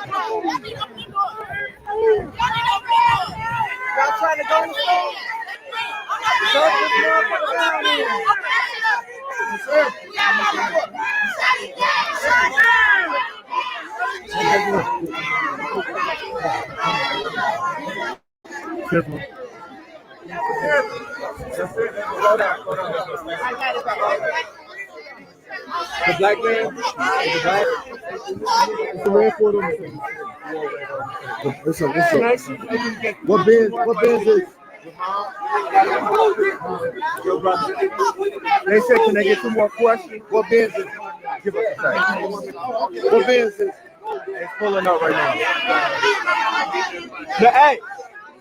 Y'all trying to go in the store? Shut this motherfucker down here. Yes, sir. Careful. Slow down, slow down. I got it back. The black man? The black? It's the red Ford on the thing. What Benz is? Yo, brother. They said, can I get 2 more questions? What Benz is? Give us a second. What Benz is? It's pulling up right now. The hey!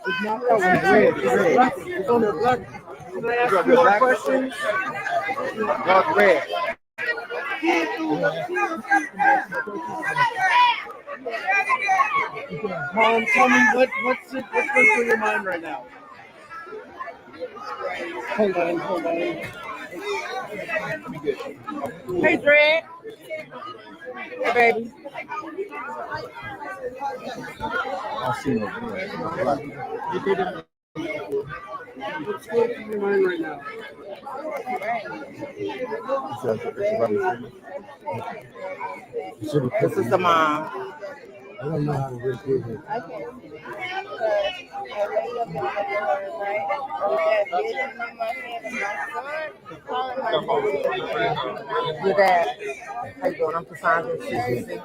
It's not that one. It's red. It's red. It's on the black. Can I ask you a question? Dark red. Mom, tell me what's going through your mind right now? Hold on. Hey, Dre. Hey, baby. I see no black. You didn't. What's going through your mind right now? This is the mom. I don't know how to really do it. I can't see it. I lay up and look at her, right? With that vision in my head of my son calling my name. Your dad. How you doing? I'm Cassandra. CCC.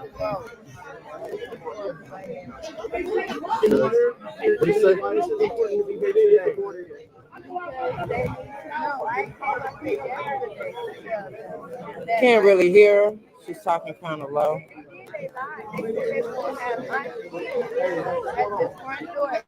What do you say? No, I called up the other day. Can't really hear her. She's talking kind of low. They lied. They won't have my at the front door.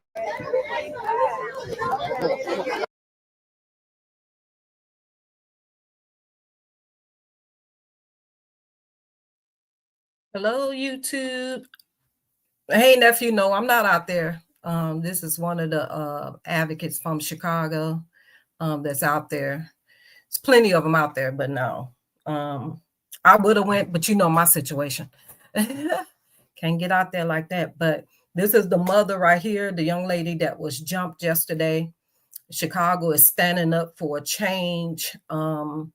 Hello, YouTube. Hey, nephew. No, I'm not out there. This is one of the advocates from Chicago that's out there. There's plenty of them out there, but no. I would have went, but you know my situation. Can't get out there like that. But this is the mother right here, the young lady that was jumped yesterday. Chicago is standing up for a change, holding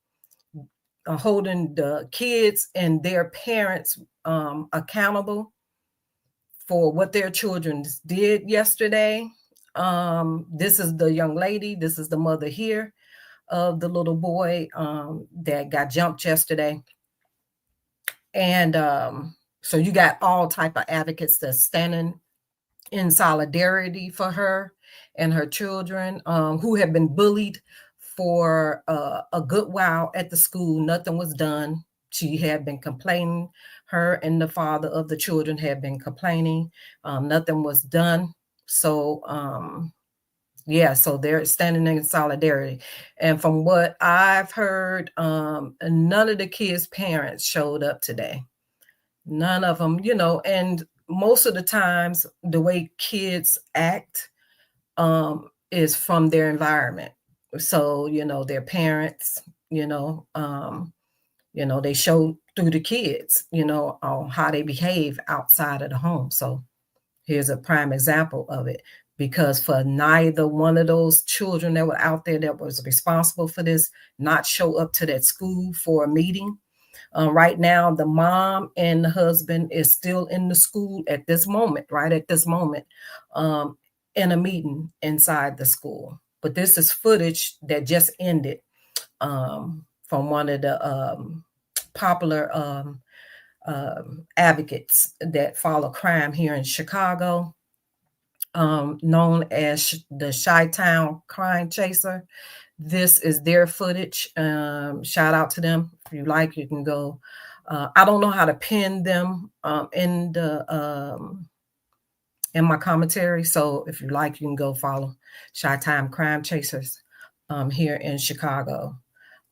the kids and their parents accountable for what their children did yesterday. This is the young lady. This is the mother here of the little boy that got jumped yesterday. And so you got all type of advocates that's standing in solidarity for her and her children who have been bullied for a good while at the school. Nothing was done. She had been complaining. Her and the father of the children had been complaining. Nothing was done. So, yeah, so they're standing in solidarity. And from what I've heard, none of the kids' parents showed up today. None of them, you know, and most of the times the way kids act is from their environment. So, you know, their parents, they show through the kids, on how they behave outside of the home. So here's a prime example of it, because for neither one of those children that were out there that was responsible for this not show up to that school for a meeting. Right now, the mom and the husband is still in the school at this moment, in a meeting inside the school. But this is footage that just ended from one of the popular advocates that follow crime here in Chicago, known as the Chi-Town Crime Chaser. This is their footage. Shout out to them. If you like, you can go. I don't know how to pin them in my commentary. So if you like, you can go follow Chi-Town Crime Chasers here in Chicago.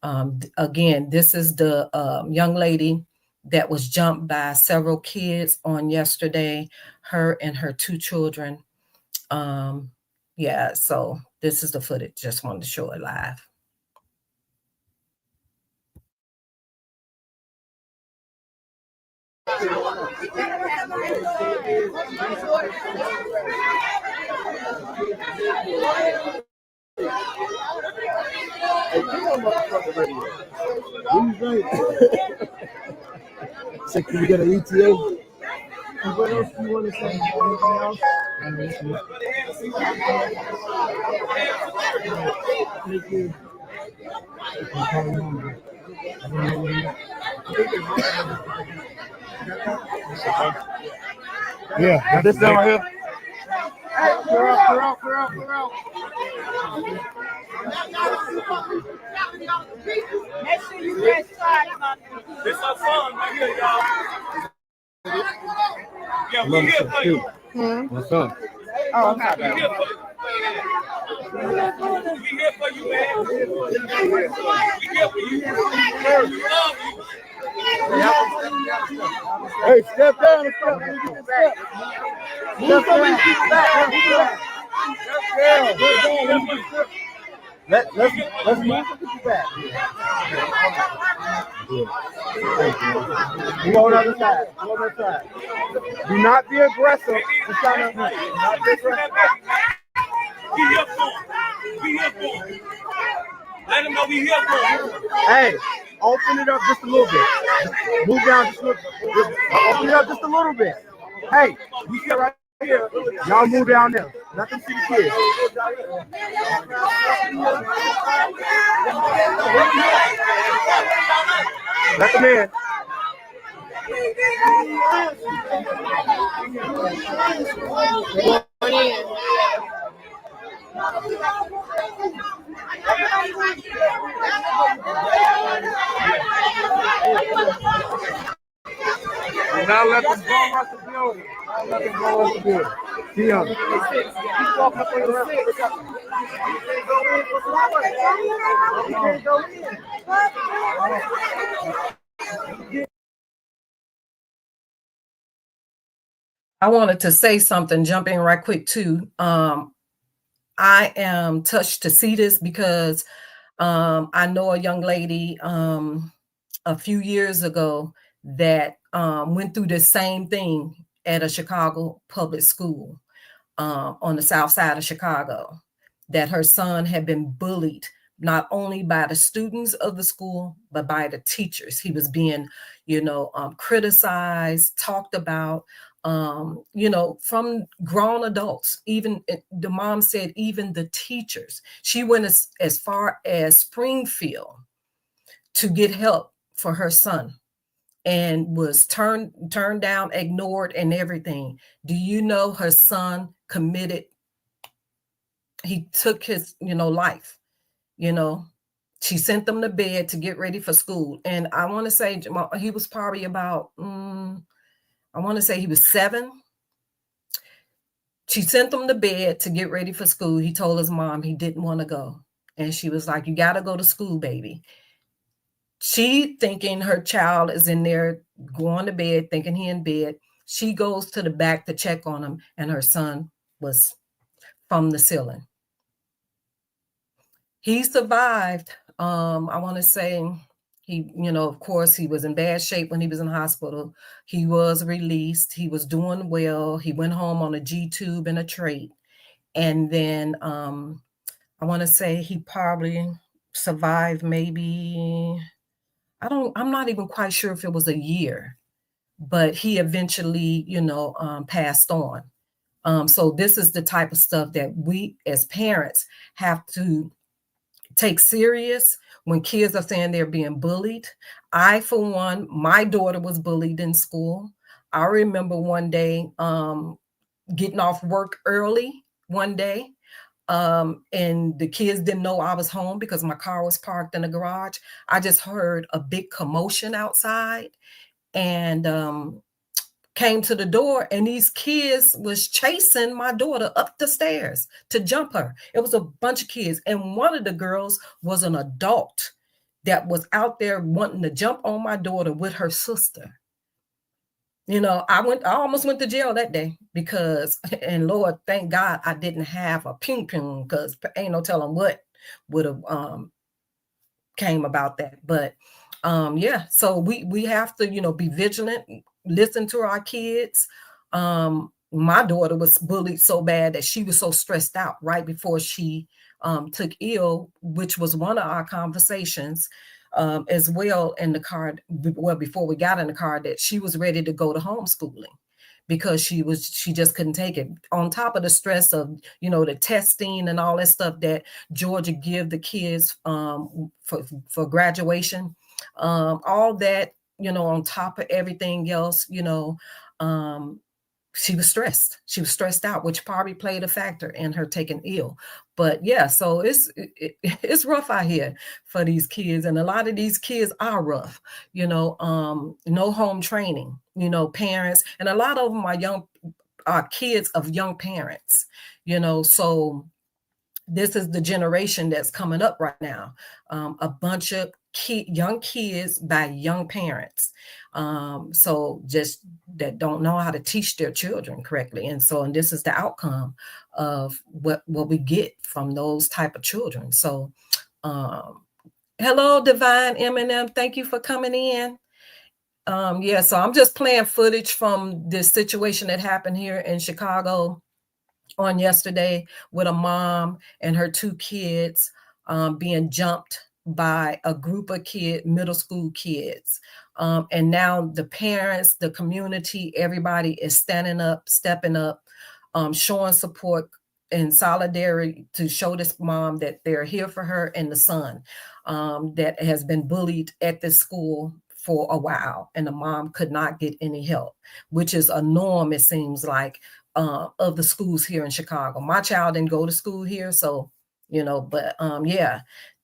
Again, this is the young lady that was jumped by several kids on yesterday, her and her 2 children. Yeah, so this is the footage. Just wanted to show it live. Hey, come on, motherfucker, radio. What do you think? So can we get an ETA? And what else do you want to say? Anything else? Thank you. Yeah, this down right here. Hey, clear out. Make sure you press start. This our song right here, y'all. Yeah, we here for you. What's up? Oh, okay. We here for you. We here for you, man. We here for you. We love you. Hey, step down and step. Step down. Let's move it back. Go on the other side. Do not be aggressive. Just try to not be aggressive. We here for him. We here for him. Let him know we here for him. Hey, open it up just a little bit. Move down just a little bit. Open it up just a little bit. Hey, we sit right here. Y'all move down there. Let them see the kids. Let them in. And now let them go rush the building. See him. Keep walking up on the rest. I wanted to say something, jump in right quick too. I am touched to see this because I know a young lady a few years ago that went through the same thing at a Chicago public school on the south side of Chicago, that her son had been bullied not only by the students of the school, but by the teachers. He was being, criticized, talked about, from grown adults. Even the mom said, even the teachers. She went as far as Springfield to get help for her son, and was turned down, ignored, and everything. Do you know her son committed? He took his, life. She sent them to bed to get ready for school. And I want to say he was probably about, I want to say he was 7. She sent him to bed to get ready for school. He told his mom he didn't want to go. And she was like, you got to go to school, baby. She thinking her child is in there going to bed, thinking he in bed. She goes to the back to check on him, and her son was from the ceiling. He survived. I want to say he, of course, he was in bad shape when he was in the hospital. He was released. He was doing well. He went home on a G-tube and a trach. And then I want to say he probably survived maybe, I'm not even quite sure if it was a year, but he eventually, passed on. So this is the type of stuff that we as parents have to take serious when kids are saying they're being bullied. I, for one, my daughter was bullied in school. I remember one day getting off work early one day, and the kids didn't know I was home because my car was parked in the garage. I just heard a big commotion outside and came to the door, and these kids was chasing my daughter up the stairs to jump her. It was a bunch of kids, and one of the girls was an adult that was out there wanting to jump on my daughter with her sister. I almost went to jail that day because, and Lord, thank God I didn't have a ping, because ain't no telling what would have came about that. But yeah, so we have to, be vigilant. listen to our kids. My daughter was bullied so bad that she was so stressed out right before she took ill, which was one of our conversations as well in the car. Well, before we got in the car, that she was ready to go to homeschooling because she just couldn't take it. On top of the stress of, the testing and all that stuff that Georgia give the kids for graduation, all that, on top of everything else, she was stressed. She was stressed out, which probably played a factor in her taking ill. But yeah, so it's rough out here for these kids. And a lot of these kids are rough, no home training, parents. And a lot of them are kids of young parents, so this is the generation that's coming up right now. A bunch of young kids by young parents. So just that don't know how to teach their children correctly. And this is the outcome of what we get from those type of children. So hello, Divine Eminem. Thank you for coming in. So I'm just playing footage from this situation that happened here in Chicago on yesterday with a mom and her 2 kids being jumped by a group of middle school kids. And now the parents, the community, everybody is stepping up, showing support and solidarity to show this mom that they're here for her and the son that has been bullied at this school for a while. And the mom could not get any help, which is a norm, it seems like, of the schools here in Chicago. My child didn't go to school here, so but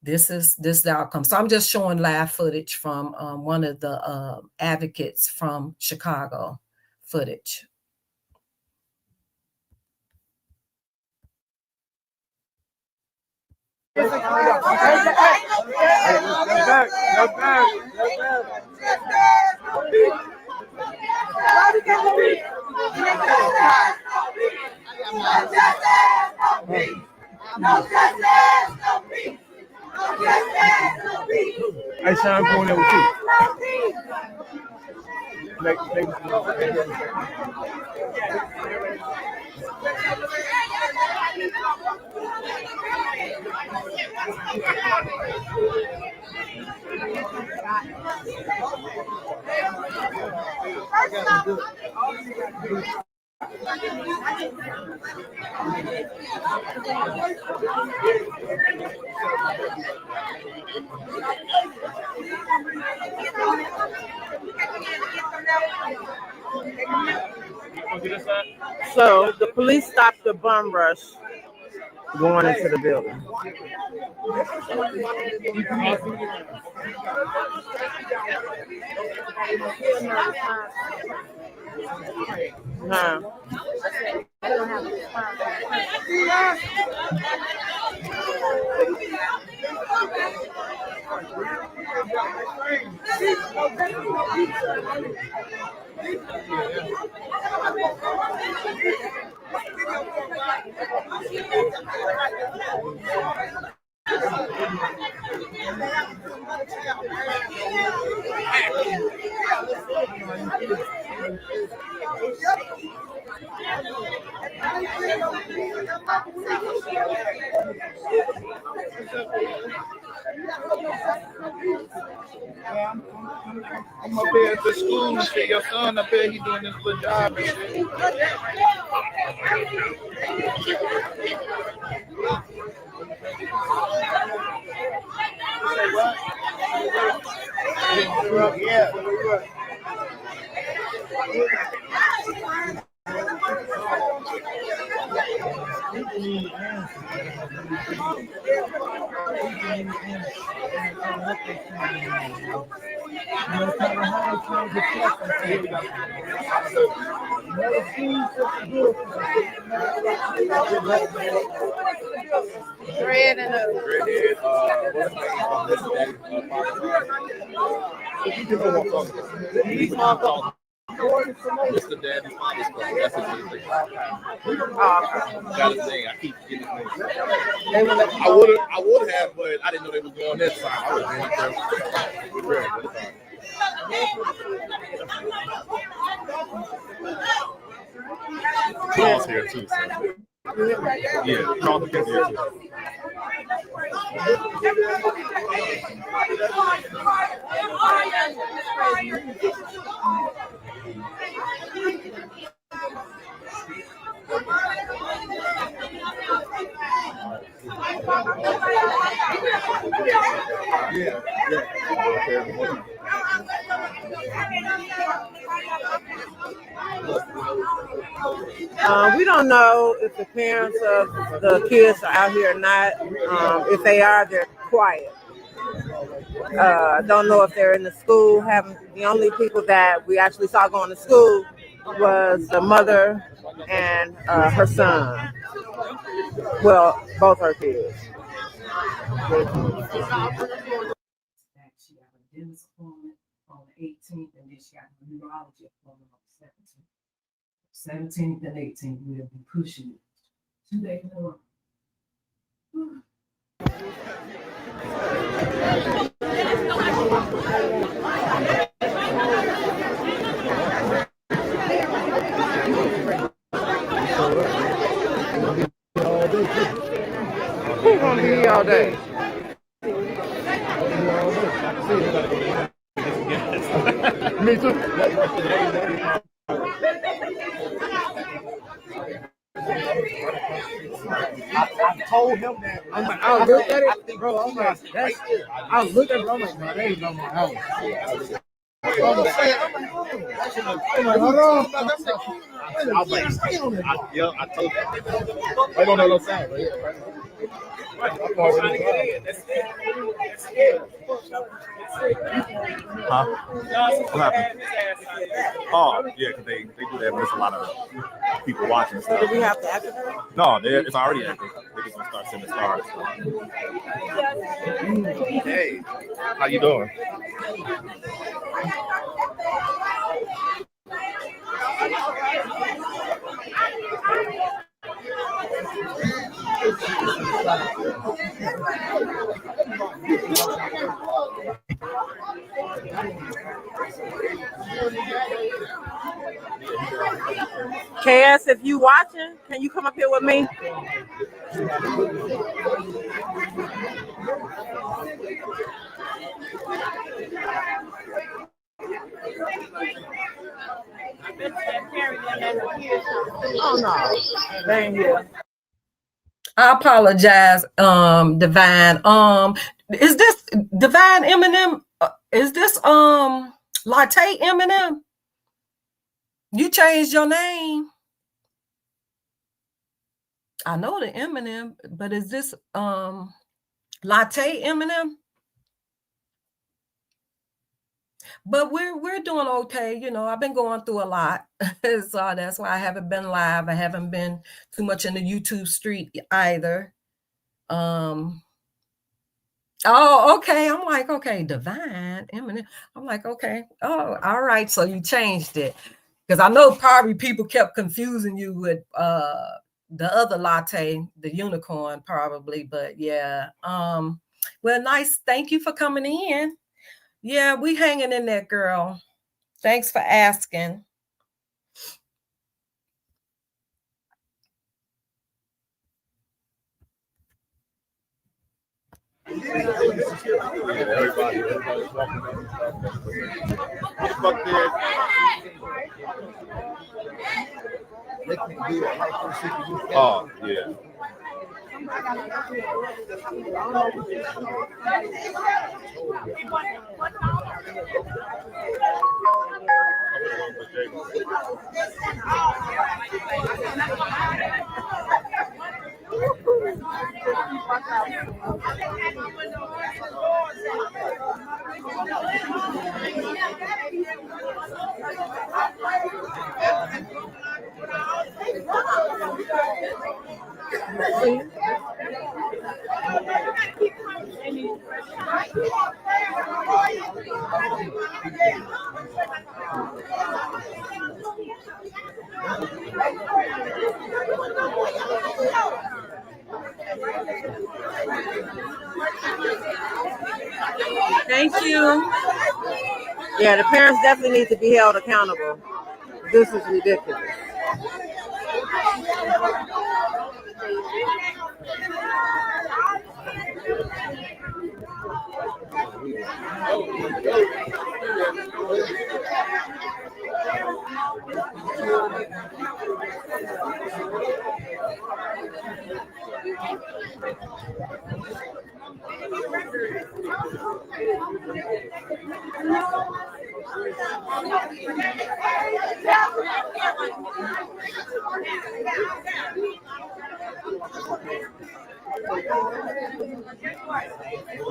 this is the outcome. So I'm just showing live footage from one of the advocates from Chicago footage. Hey, Sean, going there with you. So the police stopped the bum rush going into the building. No. I'm up here at the school and shit. Your son up here, he doing this little job and shit. Yeah. Dread and It's the daddy's father's club. That's his name. Got his name. I keep getting his name. I would have, but I didn't know they was going this side. I would have been up there with real, but it's all right. Charles here too. So. Yeah, Charles is here too. We don't know if the parents of the kids are out here or not. If they are, they're quiet. Don't know if they're in the school. The only people that we actually saw going to school was the mother and her son. Well, both her kids. She got a dentist appointment on the 18th, and then she got a neurology appointment on the 17th. 17th and 18th, we'll be pushing it 2 days in a row. Who's gonna be here all day? Me too. I told him that. I looked at it, bro. I'm like, I was looking at it, I'm like, no, they ain't on my house. I'm like, hold on. I was like, I told you. I don't know no sound, but yeah. Huh? What happened? Oh, yeah, because they do that when there's a lot of people watching stuff. Do we have to activate? No, it's already active. They're just gonna start sending stars. Hey, how you doing? KS, if you watching, can you come up here with me? Oh no, they ain't here. I apologize, Divine. Is this Divine Eminem? Is this Latte Eminem? You changed your name. I know the Eminem, but is this Latte Eminem? But we're doing okay. You know, I've been going through a lot. So that's why I haven't been live. I haven't been too much in the YouTube street either. Oh, okay. I'm like, okay, Divine Eminem. I'm like, okay. Oh, all right. So you changed it. Because I know probably people kept confusing you with the other latte, the unicorn, probably. But yeah. Well, nice. Thank you for coming in. Yeah, we hanging in there, girl. Thanks for asking. Oh, yeah. Thank you. Yeah, the parents definitely need to be held accountable. This is ridiculous.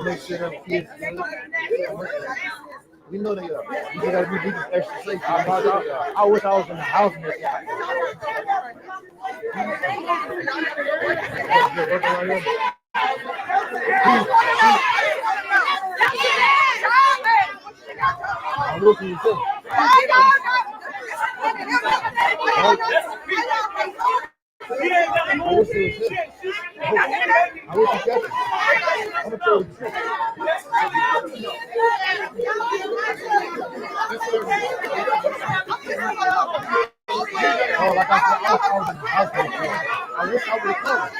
Make sure them kids. We know they are. You just gotta be extra safe. I wish I was in the house next time. I'm looking at you. I wish it was him. I wish he kept it. I'm gonna throw it. Oh, like I said, I was in the house next time. I wish I would have come.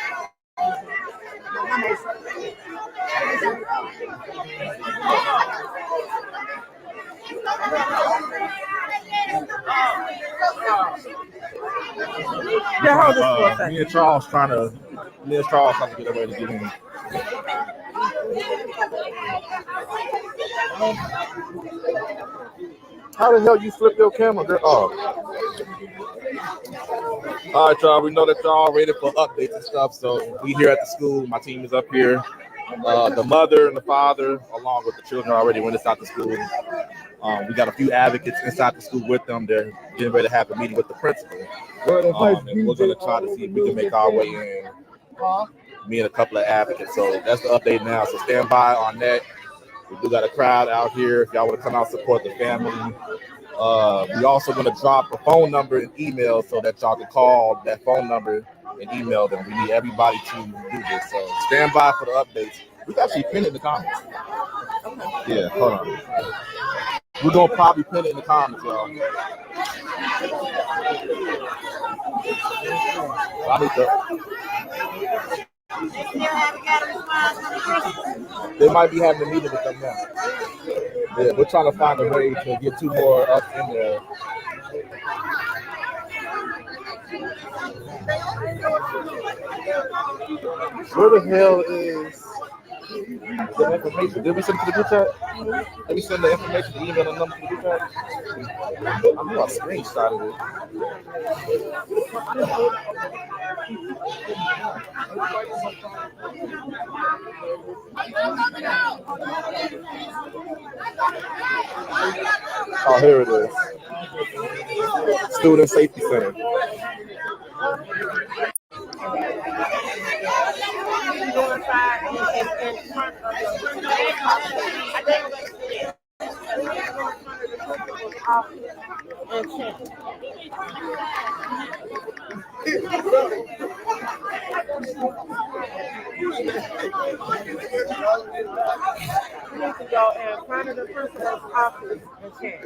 Yeah, hold this for a second. Me and Charles trying to get away to get in. How the hell you flip your camera, girl? Oh. All right, y'all. We know that y'all ready for updates and stuff. So we here at the school. My team is up here. The mother and the father, along with the children, already went inside the school. We got a few advocates inside the school with them. They're getting ready to have a meeting with the principal. And we're going to try to see if we can make our way in. Me and a couple of advocates. So that's the update now. So stand by on that. We do got a crowd out here. If y'all want to come out and support the family. We also going to drop a phone number and email so that y'all can call that phone number and email them. We need everybody to do this. So stand by for the updates. We can actually pin it in the comments. Yeah, hold on. We're going to probably pin it in the comments, y'all. I need to... They might be having a meeting with them now. Yeah, we're trying to find a way to get 2 more up in there. Where the hell is the information? Did we send it to the group chat? Did we send the information, the email and number to the group chat? I knew I screenshotted it. Oh, here it is. Student Safety Center. You need to go in front of the principal's office and check.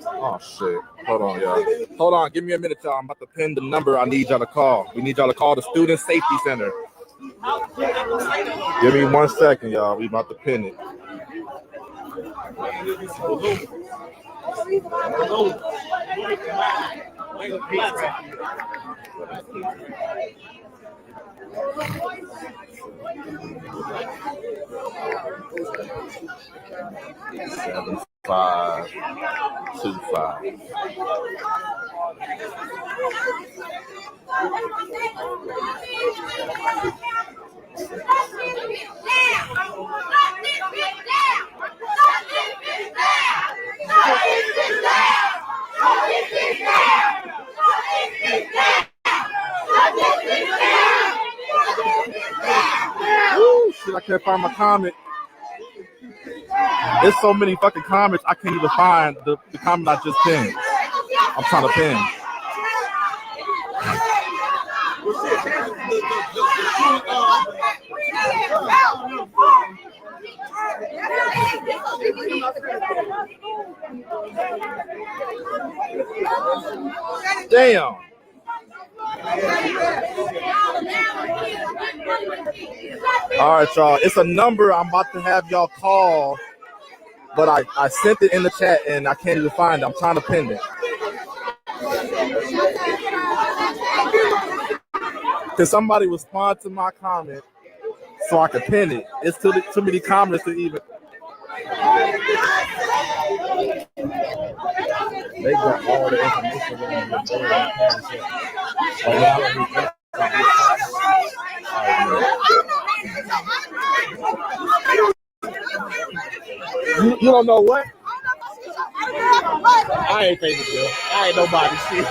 Oh shit. Hold on, y'all. Hold on, give me a minute, y'all. I'm about to pin the number I need y'all to call. We need y'all to call the Student Safety Center. Give me 1 second, y'all. We about to pin it. Seven, 5, 2, 5. Woo, shit, I can't find my comment. There's so many fucking comments, I can't even find the comment I just pinned. I'm trying to pin. Damn. All right, y'all. It's a number I'm about to have y'all call, but I sent it in the chat and I can't even find it. I'm trying to pin it. Can somebody respond to my comment so I can pin it? It's too many comments to even. They got all the information on the You don't know what? I ain't thinking so. I ain't nobody shit.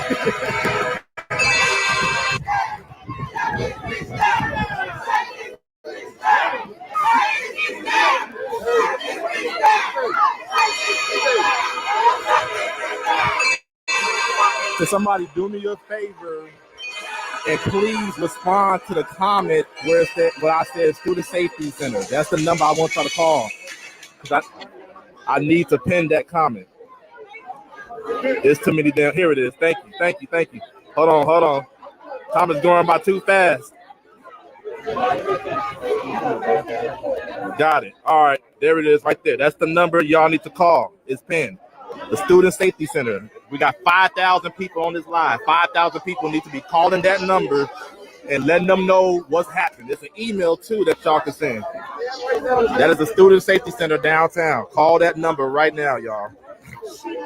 Can somebody do me a favor and please respond to the comment where I said Student Safety Center? That's the number I want y'all to call. Because I need to pin that comment. There's too many damn. Here it is. Thank you. Hold on. Comment's going by too fast. Got it. All right. There it is right there. That's the number y'all need to call. It's pinned. The Student Safety Center. We got 5,000 people on this line. 5,000 people need to be calling that number and letting them know what's happening. There's an email too that y'all can send. That is the Student Safety Center downtown. Call that number right now, y'all,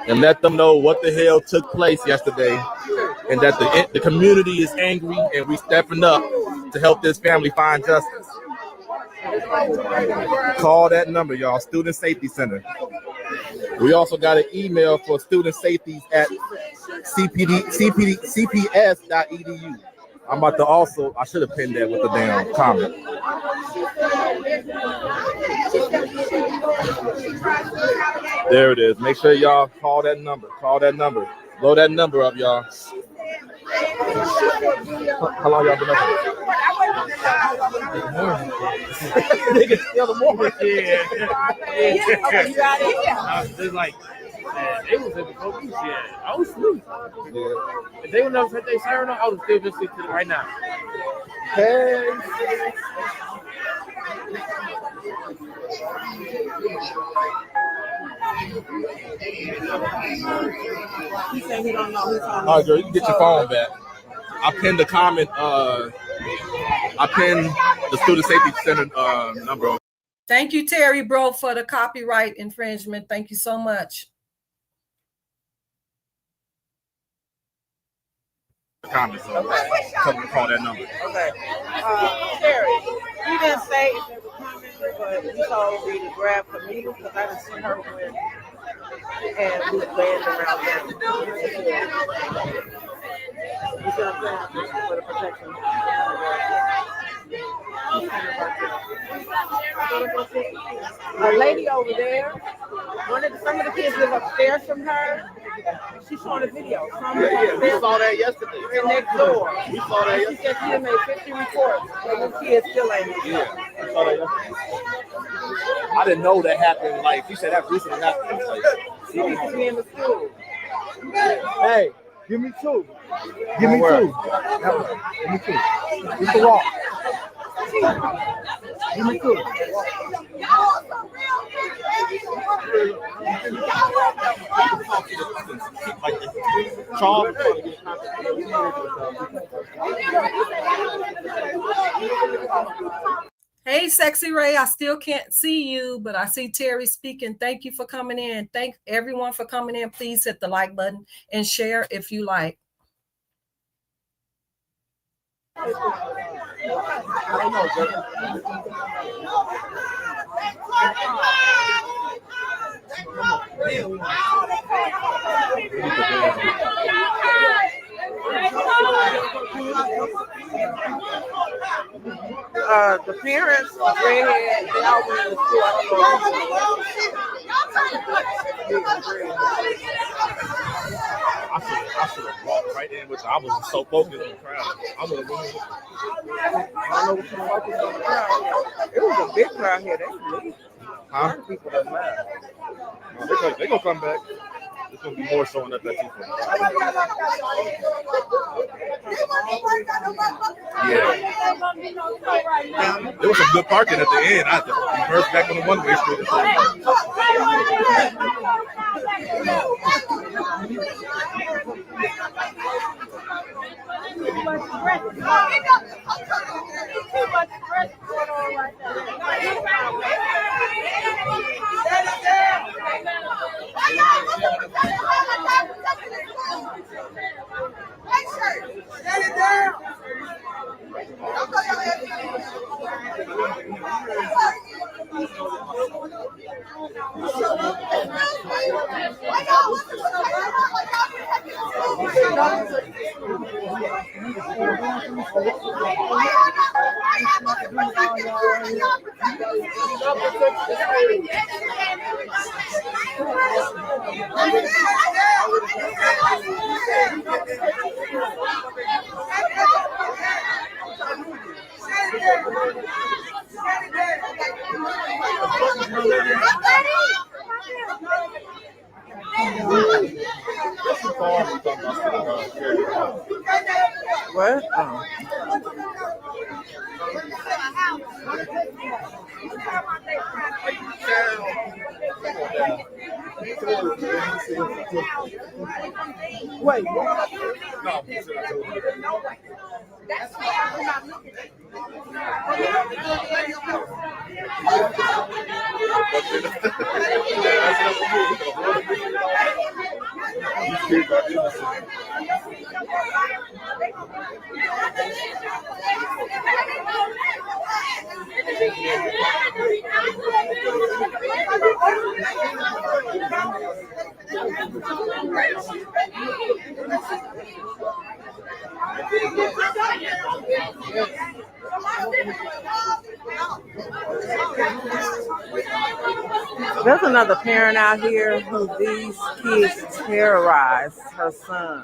and let them know what the hell took place yesterday, and that the community is angry and we stepping up to help this family find justice. Call that number, y'all. Student Safety Center. We also got an email for student safeties at cps.edu. I'm about to also, I should have pinned that with the damn comment. There it is. Make sure y'all call that number. Blow that number up, y'all. How long y'all been up here? Niggas still the morning. Yeah. They're like, they was in the focus. Yeah, I was asleep. Yeah. If they would never set their siren on, I would still just sleep to it right now. Hey. All right, girl, you can get your phone back. I pinned the comment. I pinned the Student Safety Center number. Thank you, Terry Bro, for the copyright infringement. Thank you so much. Comment, so tell them to call that number. Okay. Terry, you didn't say if there was comments, but you told me to grab Camille because I didn't see her when and we landed around them. You see what I'm saying? For the protection. A lady over there, some of the kids live upstairs from her. She's showing a video. Yeah, we saw that yesterday. And next door. We saw that She said she had made 50 reports, and the kids still ain't. Yeah, we saw that yesterday. I didn't know that happened. Like, she said that recently happened. She needs to be in the school. Hey, give me two. Give me two. You can walk. Give me two. Hey, Sexy Ray, I still can't see you, but I see Terry speaking. Thank you for coming in. Thank everyone for coming in. Please hit the like button and share if you like. The parents, redhead, they all went to school. I should have walked right in, which I was so focused on the crowd. I would have went. I don't know what you're focused on the crowd. It was a big crowd here. They leave. Huh? People that left. They're gonna come back. There's gonna be more showing up at 2:45. Yeah. There was some good parking at the end. I thought we first back on the one-way street. What? Oh. Wait. There's another parent out here who these kids terrorize her son.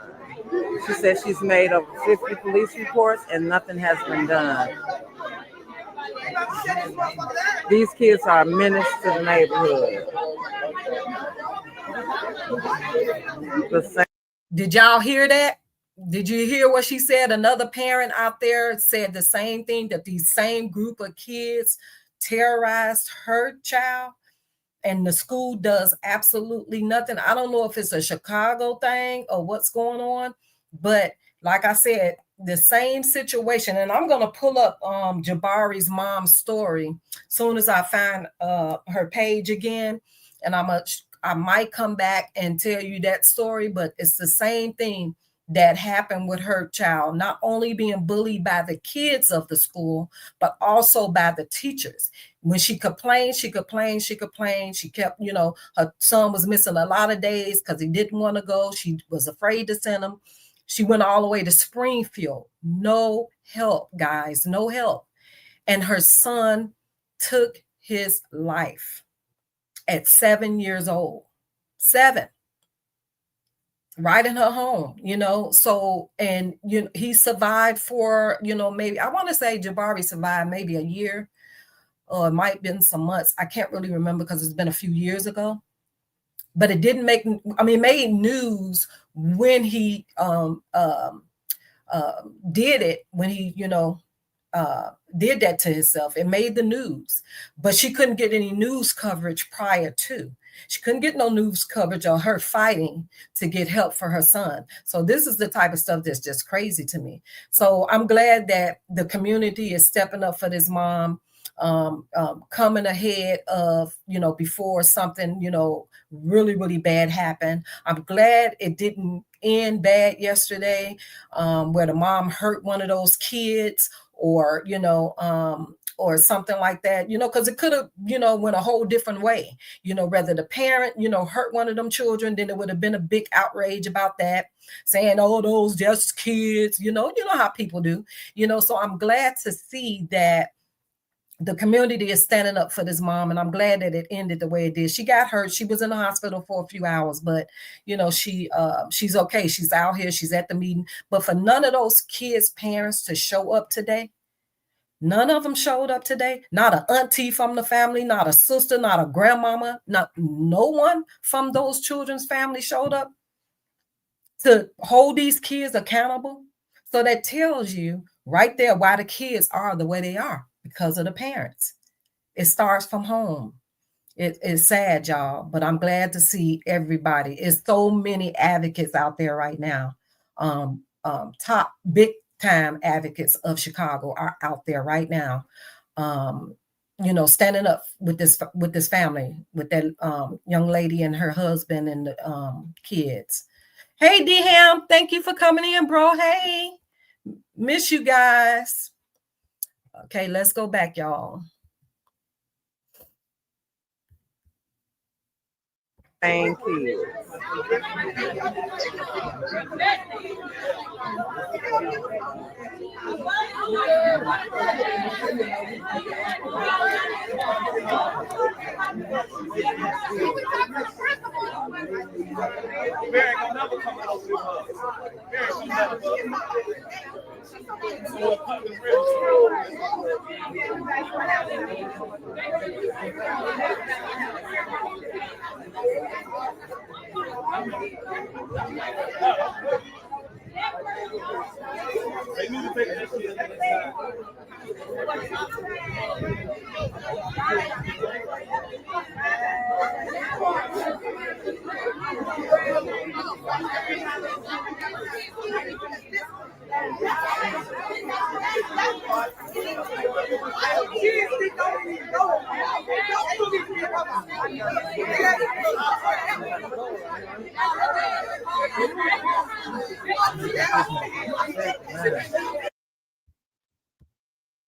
She says she's made over 50 police reports and nothing has been done. These kids are a menace to the neighborhood. Did y'all hear that? Did you hear what she said? Another parent out there said the same thing, that these same group of kids terrorized her child and the school does absolutely nothing. I don't know if it's a Chicago thing or what's going on, but like I said, the same situation. And I'm going to pull up Jabari's mom's story soon as I find her page again. And I might come back and tell you that story, but it's the same thing that happened with her child, not only being bullied by the kids of the school, but also by the teachers. When she complained, she kept, her son was missing a lot of days because he didn't want to go. She was afraid to send him. She went all the way to Springfield. No help, guys, no help. And her son took his life at 7 years old. 7. Right in her home, so, and he survived for, maybe, I want to say Jabari survived maybe a year, or it might have been some months. I can't really remember because it's been a few years ago, but it didn't made news when he did it, when he, did that to himself. It made the news, but she couldn't get any news coverage prior to. She couldn't get no news coverage on her fighting to get help for her son. So this is the type of stuff that's just crazy to me. So I'm glad that the community is stepping up for this mom, coming ahead of, before something, really, really bad happened. I'm glad it didn't end bad yesterday, where the mom hurt one of those kids or, or something like that, because it could have, went a whole different way, whether the parent, hurt one of them children, then it would have been a big outrage about that, saying, oh, those just kids, you know how people do, so I'm glad to see that the community is standing up for this mom, and I'm glad that it ended the way it did. She got hurt. She was in the hospital for a few hours, but she's okay. She's out here. She's at the meeting. But for none of those kids' parents to show up today, None of them showed up today. Not an auntie from the family, not a sister, not a grandmama, no one from those children's family showed up to hold these kids accountable. So that tells you right there why the kids are the way they are, because of the parents. It starts from home. It's sad, y'all, but I'm glad to see everybody. It's so many advocates out there right now. Top big time advocates of Chicago are out there right now. Standing up with this family, with that young lady and her husband and the kids. Hey, D-Ham, thank you for coming in, bro. Hey, miss you guys. Okay, let's go back, y'all. Thank you.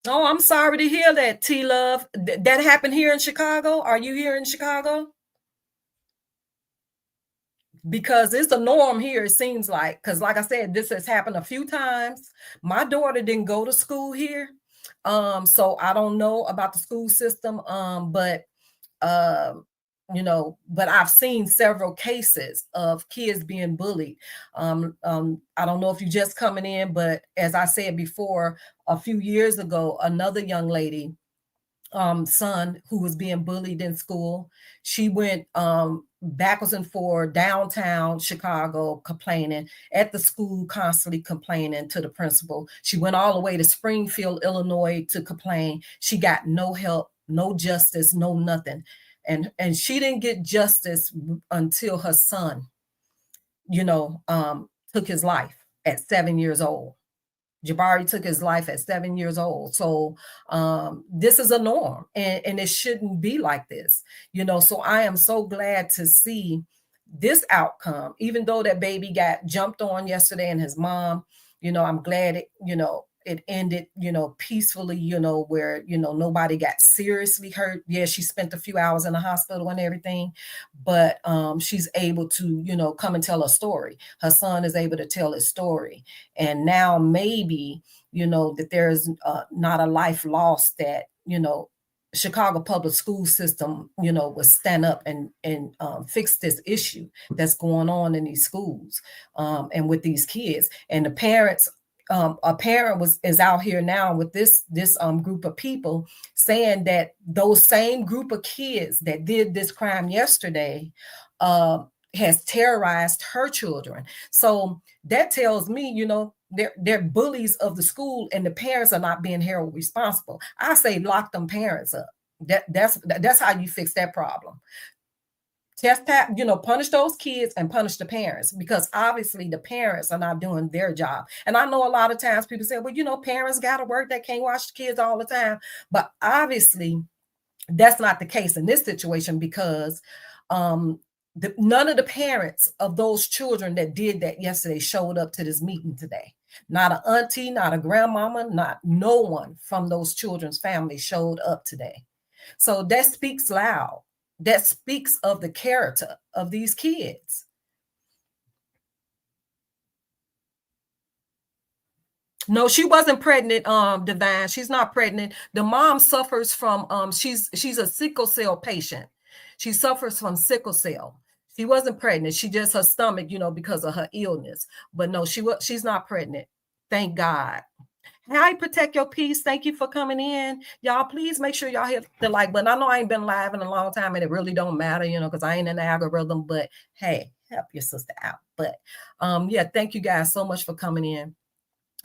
Oh, I'm sorry to hear that, T-Love. That happened here in Chicago? Are you here in Chicago? Because it's a norm here, it seems like. Because like I said, this has happened a few times. My daughter didn't go to school here. So I don't know about the school system. But I've seen several cases of kids being bullied. I don't know if you're just coming in, but as I said before, a few years ago, another young lady, son who was being bullied in school, she went backwards and forward downtown Chicago, complaining at the school, constantly complaining to the principal. She went all the way to Springfield, Illinois to complain. She got no help, no justice, no nothing. And she didn't get justice until her son, took his life at 7 years old. Jabari took his life at 7 years old. So this is a norm, and it shouldn't be like this, So I am so glad to see this outcome, even though that baby got jumped on yesterday and his mom, I'm glad it ended, peacefully, where, nobody got seriously hurt. Yeah, she spent a few hours in the hospital and everything, but she's able to, come and tell a story. Her son is able to tell his story. And now maybe, that there's not a life lost, that, Chicago public school system, will stand up and fix this issue that's going on in these schools and with these kids. And the parents, a parent is out here now with this group of people saying that those same group of kids that did this crime yesterday has terrorized her children. So that tells me, they're bullies of the school, and the parents are not being held responsible. I say lock them parents up. That's how you fix that problem. Punish those kids and punish the parents, because obviously the parents are not doing their job. And I know a lot of times people say, well, parents got to work, they can't watch the kids all the time. But obviously that's not the case in this situation, because none of the parents of those children that did that yesterday showed up to this meeting today. Not an auntie, not a grandmama, no one from those children's family showed up today. So that speaks loud. That speaks of the character of these kids. No, she wasn't pregnant, Divine. She's not pregnant. The mom suffers from, she's a sickle cell patient. She suffers from sickle cell. She wasn't pregnant. She just, her stomach, because of her illness. But no, she's not pregnant. Thank God. Hi, Protect Your Peace. Thank you for coming in. Y'all, please make sure y'all hit the like button. I know I ain't been live in a long time and it really don't matter, because I ain't in the algorithm, but hey, help your sister out. But yeah, thank you guys so much for coming in.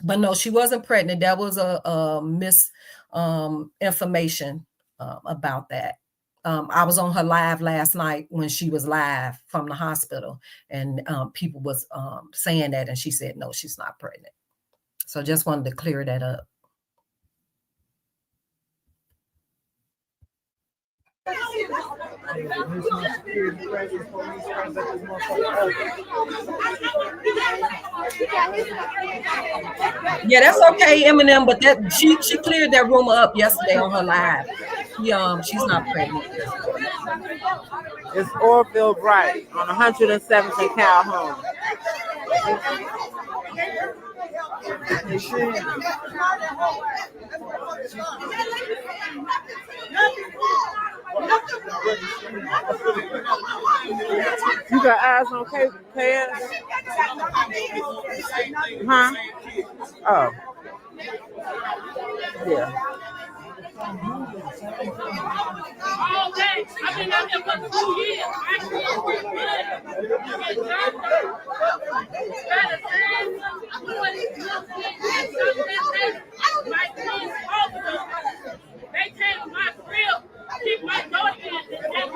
But no, she wasn't pregnant. That was a misinformation about that. I was on her live last night when she was live from the hospital, and people was saying that, and she said, no, she's not pregnant. So just wanted to clear that up. Yeah, that's okay, Eminem, but that she cleared that rumor up yesterday on her live. She's not pregnant. It's Orville Bright on 107th and Calhoun. You got eyes on KS? Huh? Oh. Yeah. All day. I've been out there for 2 years. They came to my crib, keep my daughter in, and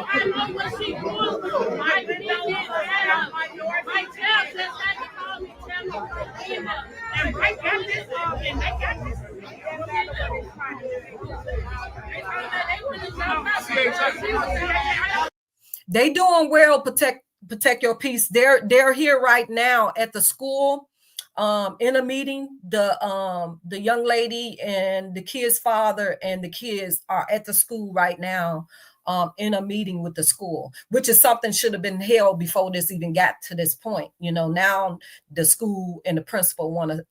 I know what she going through. My child just had to call me, tell me, and right got this and they got this. They doing well. Protect Your Peace. They're here right now at the school, in a meeting. The young lady and the kid's father and the kids are at the school right now, in a meeting with the school, which is something should have been held before this even got to this point. Now the school and the principal want to,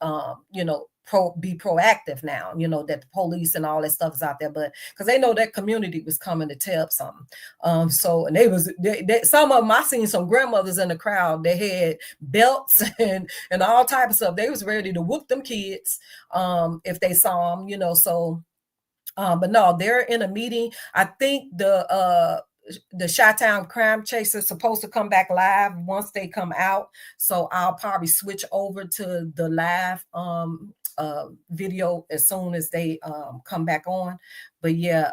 be proactive now, that the police and all that stuff is out there, but because they know that community was coming to tell something. So, and some of them, I seen some grandmothers in the crowd. They had belts and all type of stuff. They was ready to whoop them kids if they saw them, so. But no, they're in a meeting. I think the Chi-Town Crime Chaser is supposed to come back live once they come out. So I'll probably switch over to the live video as soon as they come back on. But yeah,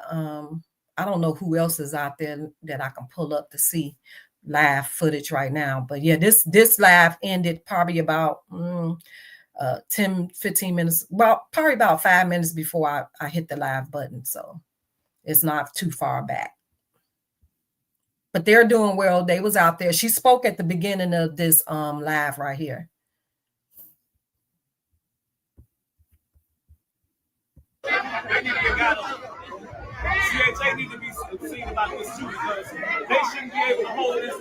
I don't know who else is out there that I can pull up to see live footage right now. But yeah, this live ended probably about 10-15 minutes, probably about 5 minutes before I hit the live button, so it's not too far back. But they're doing well. They was out there. She spoke at the beginning of this live right here. CHA need to be seen about this too, because they shouldn't be able to hold this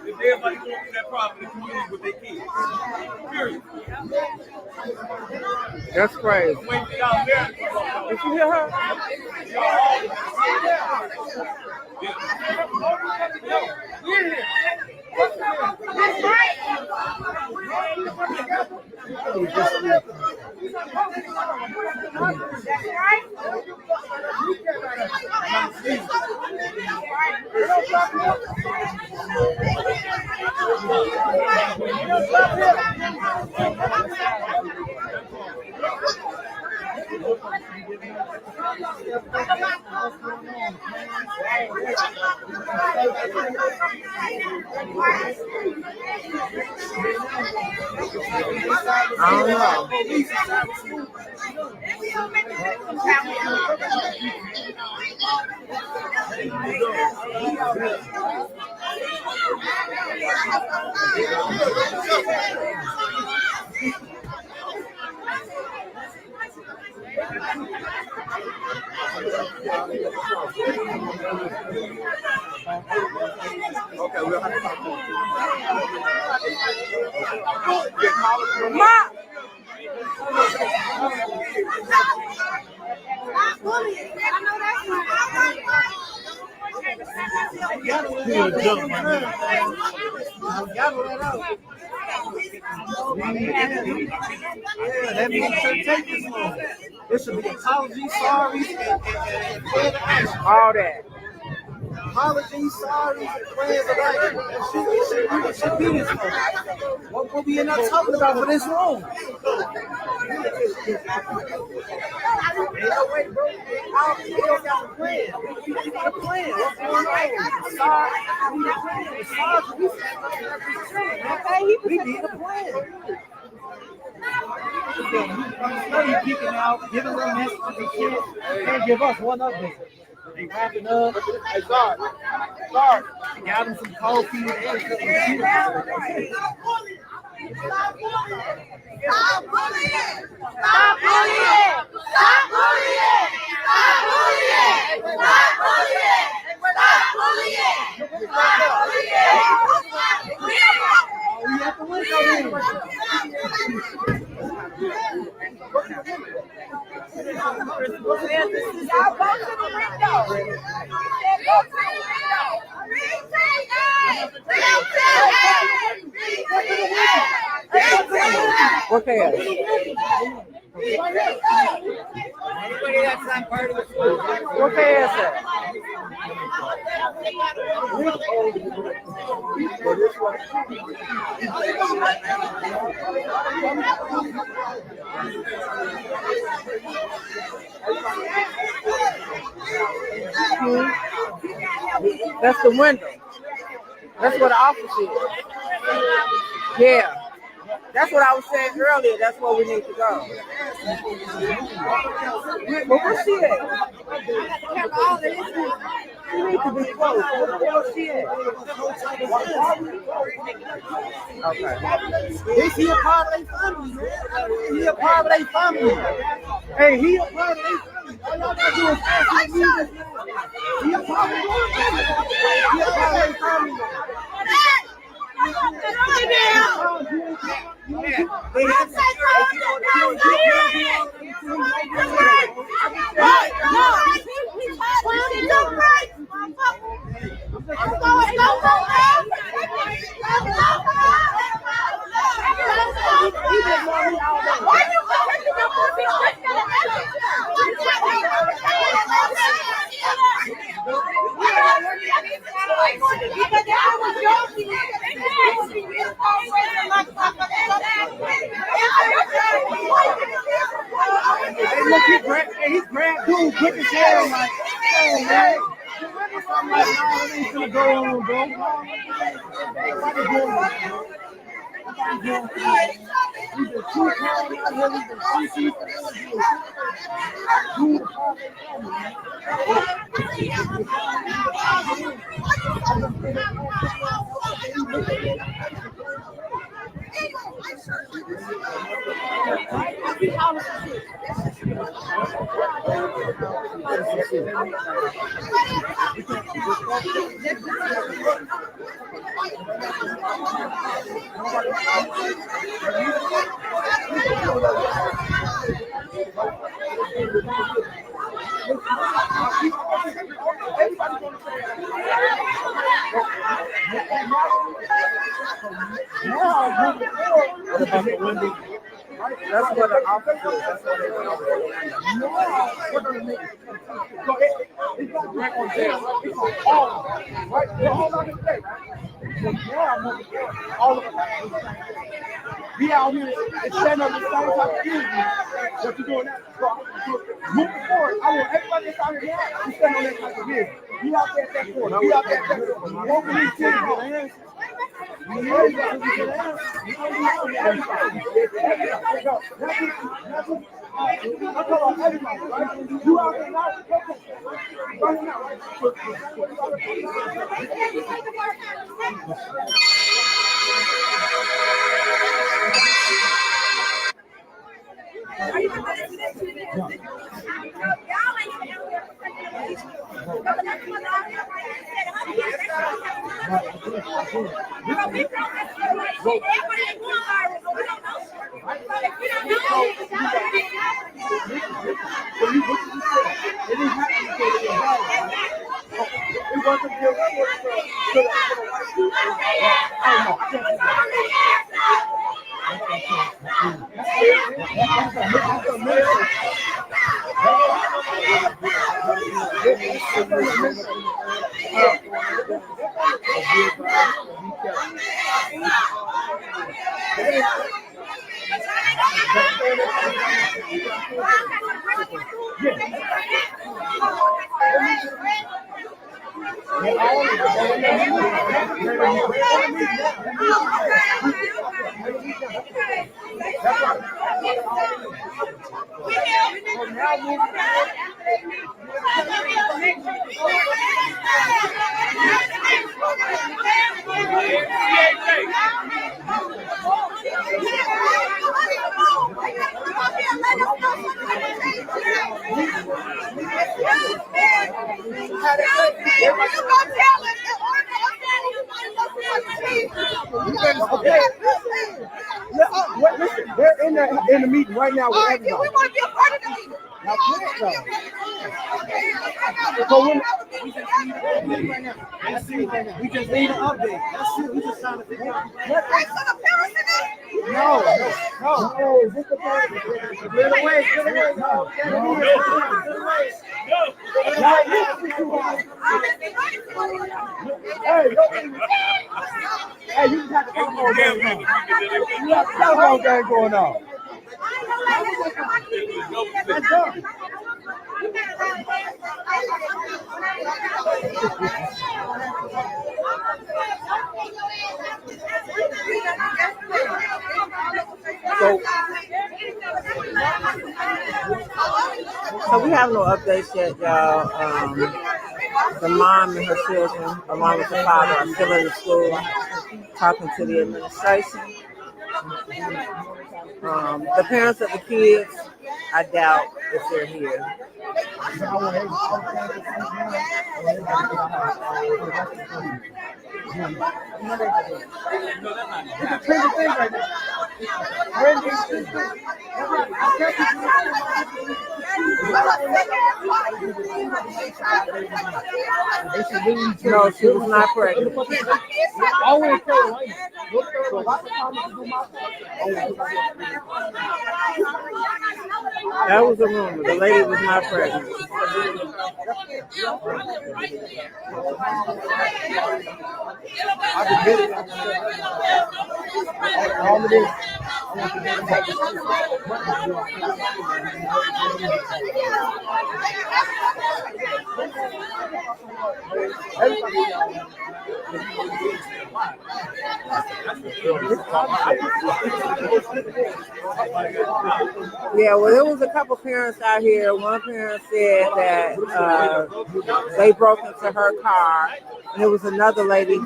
if everybody going through that problem in the community with their kids. Period. That's crazy. Wait for y'all there. Did you hear her? I don't know. Okay, we'll have to talk to you. Ma! Yeah, that means it should take this long. There should be apologies, sorry, and plan of action. All that. Apologies, sorry, and plans of action. It should be this long. What we end up talking about for this long? Ain't no way, bro. We don't got a plan. We got a plan. What's going on? Sorry, we need a plan. Sorry, we need a plan. Study kicking out, giving them messages and shit. Can't give us one update. They wrapping up. Hey, sorry. Got them some coffee and shit. Stop bullying! Stop bullying! Stop bullying! Stop bullying! Stop bullying! Stop bullying! Stop bullying! Stop bullying! We have to win that Y'all go to the window. Go to the window. What cares? Anybody that's not part of the school. What cares that? That's the window. That's where the office is. Yeah. That's what I was saying earlier. That's where we need to go. But where's she at? She needs to be close. Where's she at? Okay. He a part of their family, man. He a part of their family. Hey, he a part of their family. All y'all gotta do is ask him to leave this man. He a part of their family. He a part of their family. He grabbed dude quick as hell, like, oh man. I'm like, no, it ain't gonna go on, bro. We've been too calm out here, we've been CC. That's where the office is. That's where they went over there. He's got back on there. He's on all of them. Right? They're all on his face. All of them. He out here and stand up the same type of energy that you're doing that. So, moving forward, I want everybody that's out here to stand on that type of energy. He out there at that corner. He out there at that corner. Open his chin and get an answer. You know you got to get an answer. You know everybody. I told everybody, right? You out there now, right now, right? Listen, they're in the meeting right now with everybody. We want to be a part of the meeting. Now, please, though. We just need an update. That's it. We just trying to figure out. No. Is this the part? Get away. Hey, you got the telephone game on. You got the telephone game going on. So we have no updates yet, y'all. The mom and her children, along with the father, are still in the school talking to the administration. The parents of the kids, I doubt if they're here. No, she was not pregnant. That was a rumor. The lady was not pregnant. All of this. Yeah, well, there was a couple parents out here. One parent said that they broke into her car, and there was another lady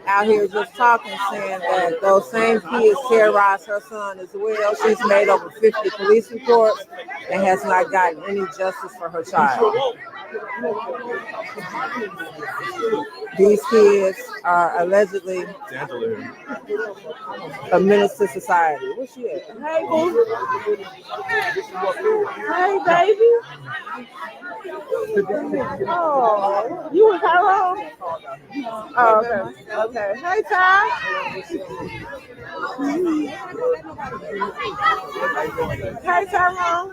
out here just talking, saying that those same kids terrorized her son as well. She's made over 50 police reports and has not gotten any justice for her child. These kids are allegedly a menace to society. Where's she at? Hey, boo. Hey, baby. Oh, you and Tyrone? Oh, okay. Okay. Hey, Ty. Hey, Tyrone.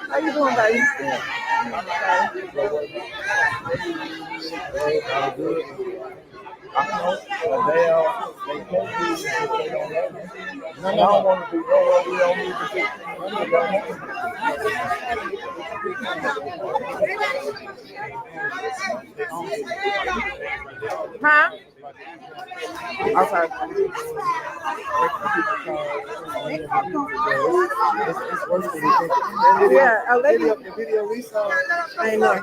How you doing, baby? Huh? Okay. Yeah, a lady. The video we saw. I know.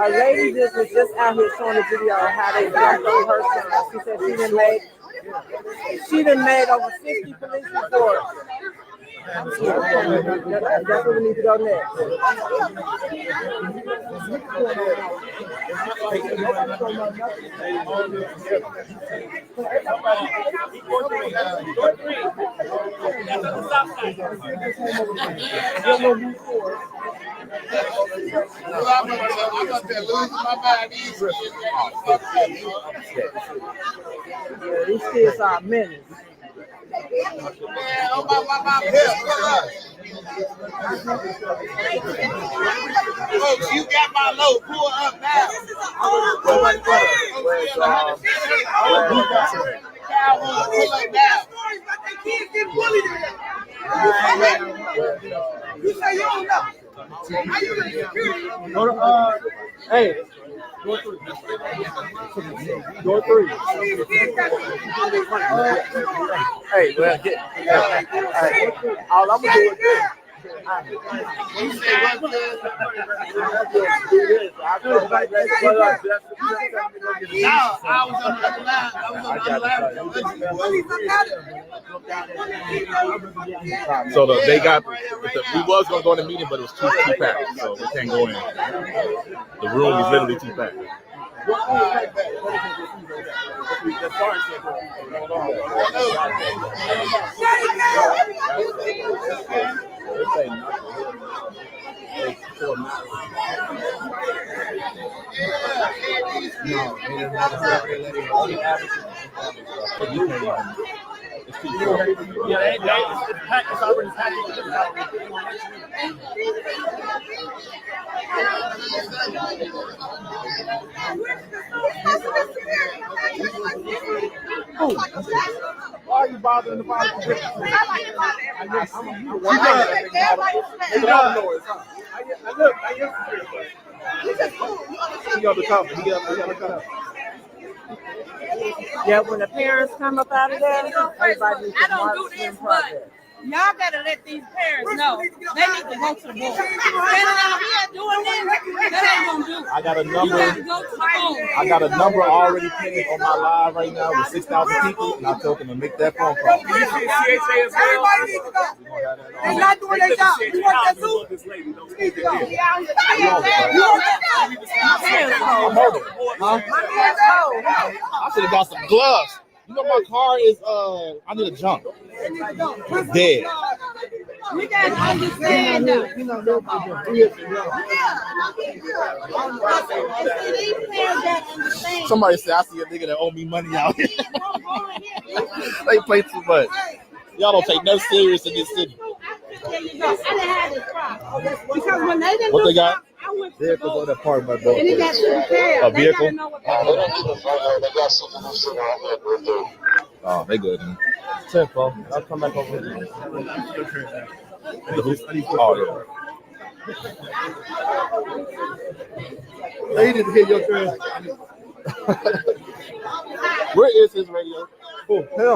A lady just was just out here showing the video of how they jacked on her son. She said she done made over 50 police reports. That's where we need to go next. Yeah, these kids are menace. Folks, you got my low. Pull up now. Pull up now. You say you don't know. How you Go to, hey. Door three. Hey, well, get. Hey, all I'm gonna do is this. You say what, good? No, I was on the other line. So they got. We was gonna go in the meeting, but it was too packed, so we can't go in. The room is literally too packed. It's already packed. Why are you bothering the bottom? Yeah, when the parents come up out of there, everybody needs to I don't march do this, in but progress. y'all gotta let these parents know they need to go to the board. Standing out here doing this, that ain't gonna do it. I got a You gotta number. go to the board. I got a number already pinned on my live right now with 6,000 people, and I told them to make that phone call. CHA as well. Everybody needs to go. They're not doing their job. You want that too? This lady, don't You need to go. I'm holding. My hands cold. I should have got some gloves. You know my car is I need a jump. It's dead. We gotta understand though. You know, these parents gotta understand. Somebody said I see a nigga that owe me money out here. They play too much. Y'all don't take nothing serious in this city. There you go. I done had this problem. Because when they didn't What do they got? something, I went to the Vehicles on board. that part of my door. And it got to the fair. A They vehicle? gotta know what they're doing. Oh, they good. Then. Simple. I'll come back over here. Oh yeah. They need to hear your turn. Where is his radio?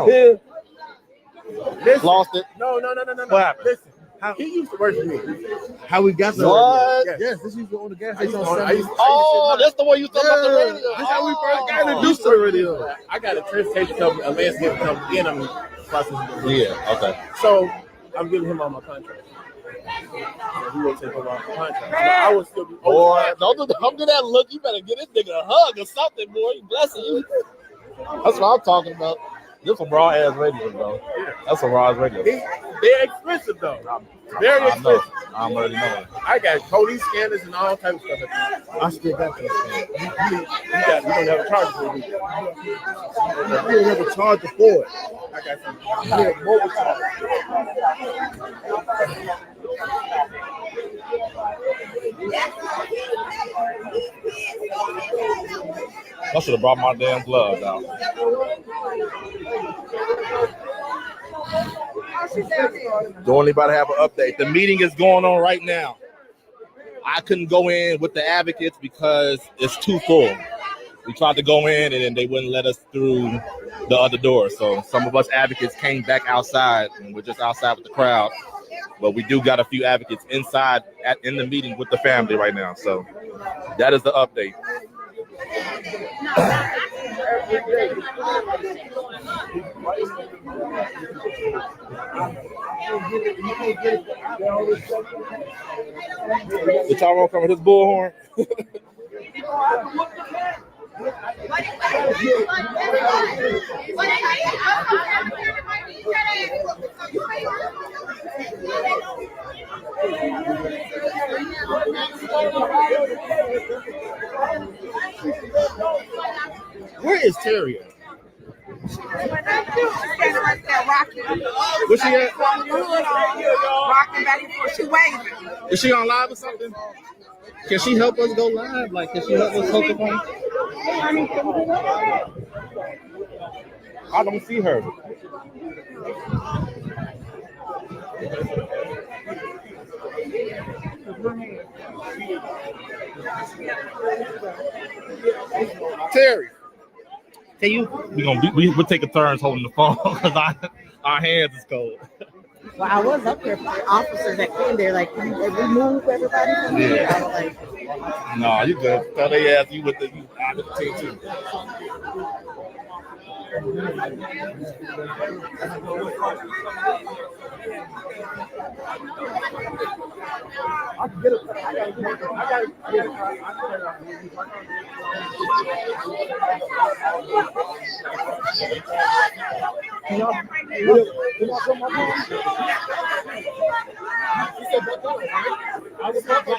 Here. Listen. Lost it. No. What happened? Listen. How he used to work for me. How we got the What? Yes, this used to own the gas Oh, station. that's the one you talking about the radio. That's how we first got introduced to the radio. I got a transportation company, a landscape company, and I'm processing. Yeah. Okay. So I'm giving him all my contracts. So he will take over all my contracts. But I will still be. Boy, don't do that look. You better get this nigga a hug or something, boy. He blessing you. That's what I'm talking about. This some raw ass radio, bro. That's some raw ass radio. They're expensive though. Very I know. expensive. I'm already knowing. I got police scanners and all types of stuff. I still got that. You don't have a charge for it. You don't have a charge for it. I got some. You have mobile charge. I should have brought my damn gloves out. Don't anybody have an update? The meeting is going on right now. I couldn't go in with the advocates because it's too full. We tried to go in and then they wouldn't let us through the other door. So some of us advocates came back outside and we're just outside with the crowd. But we do got a few advocates inside in the meeting with the family right now. So that is the update. Did Tyrone come with his bullhorn? Where is Terry at? standing right there rocking. Where's she at? Rocking back and forth. She waving. Is she on live or something? Can she help us go live? Like, can she help us hook up on? I don't see her. Terry. So you, We're taking turns holding the phone because our hands is cold. well, I was up there. Officers that came there, like, they remove everybody from here. I was like, No, you good. Tell they ass you with the out of the team too. I can get it. I gotta get it. Can y'all put my phone? You said back up. I was back up.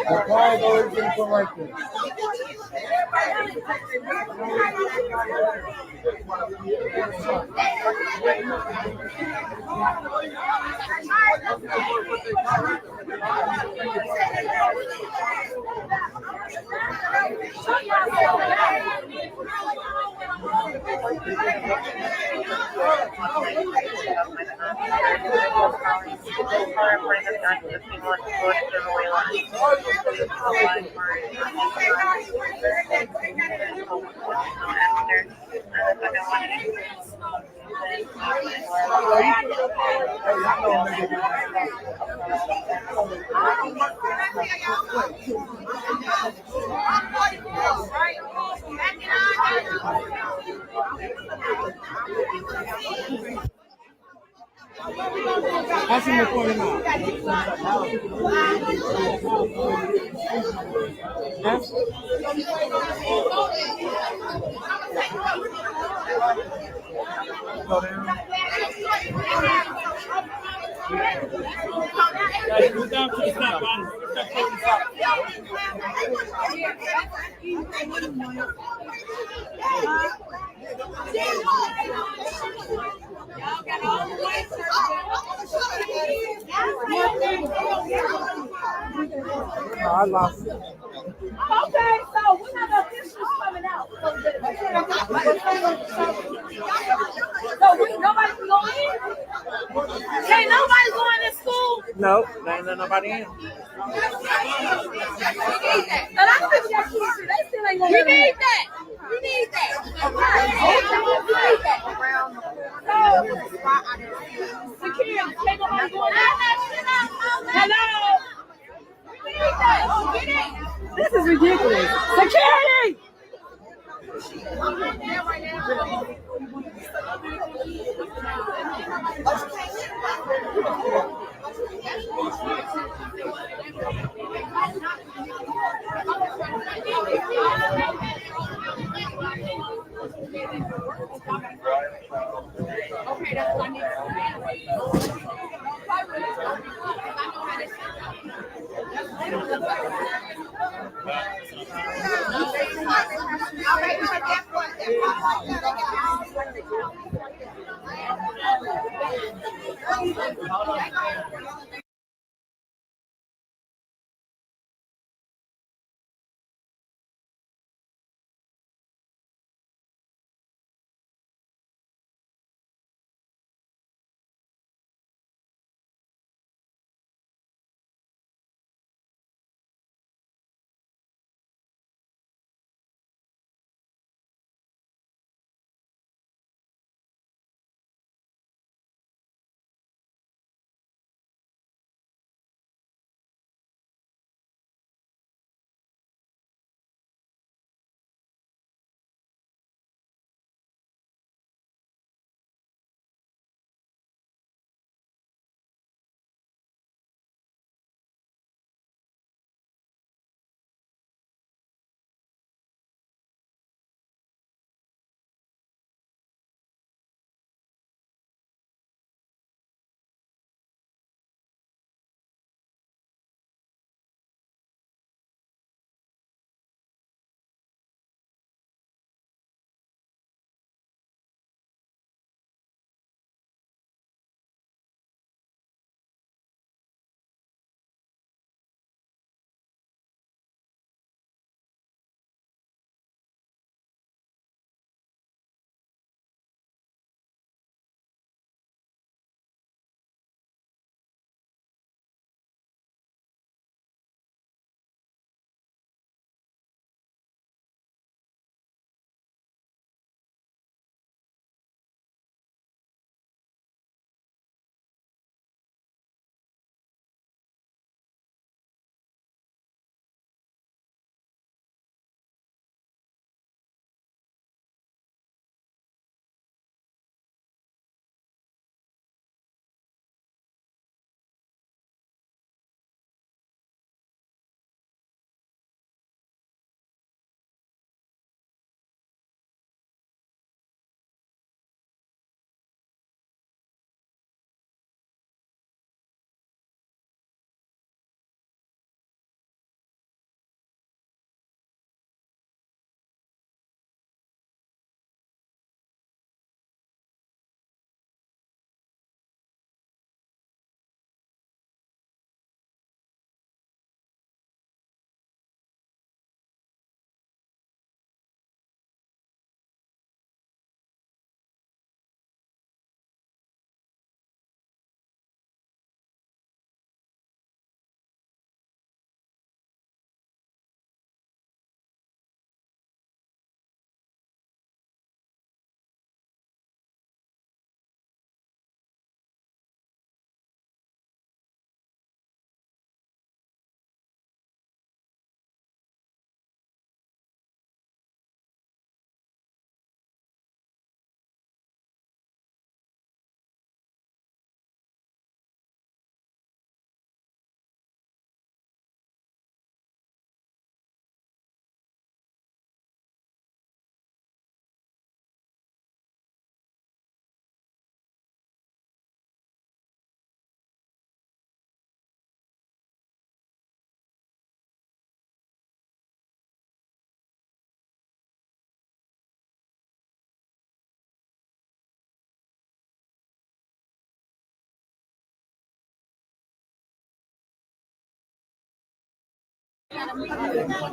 The car goes in for right there. Pass him the corner now. I lost it. Okay, so we have officials coming out. So nobody can go in? Can't nobody go in this school? nope, there ain't nobody in. And I think that kids, they still ain't gonna. We need that. We need that. Security, can't nobody go in. Hello. We need that. Oh, get it. This is ridiculous. Security. Okay, that's what I need.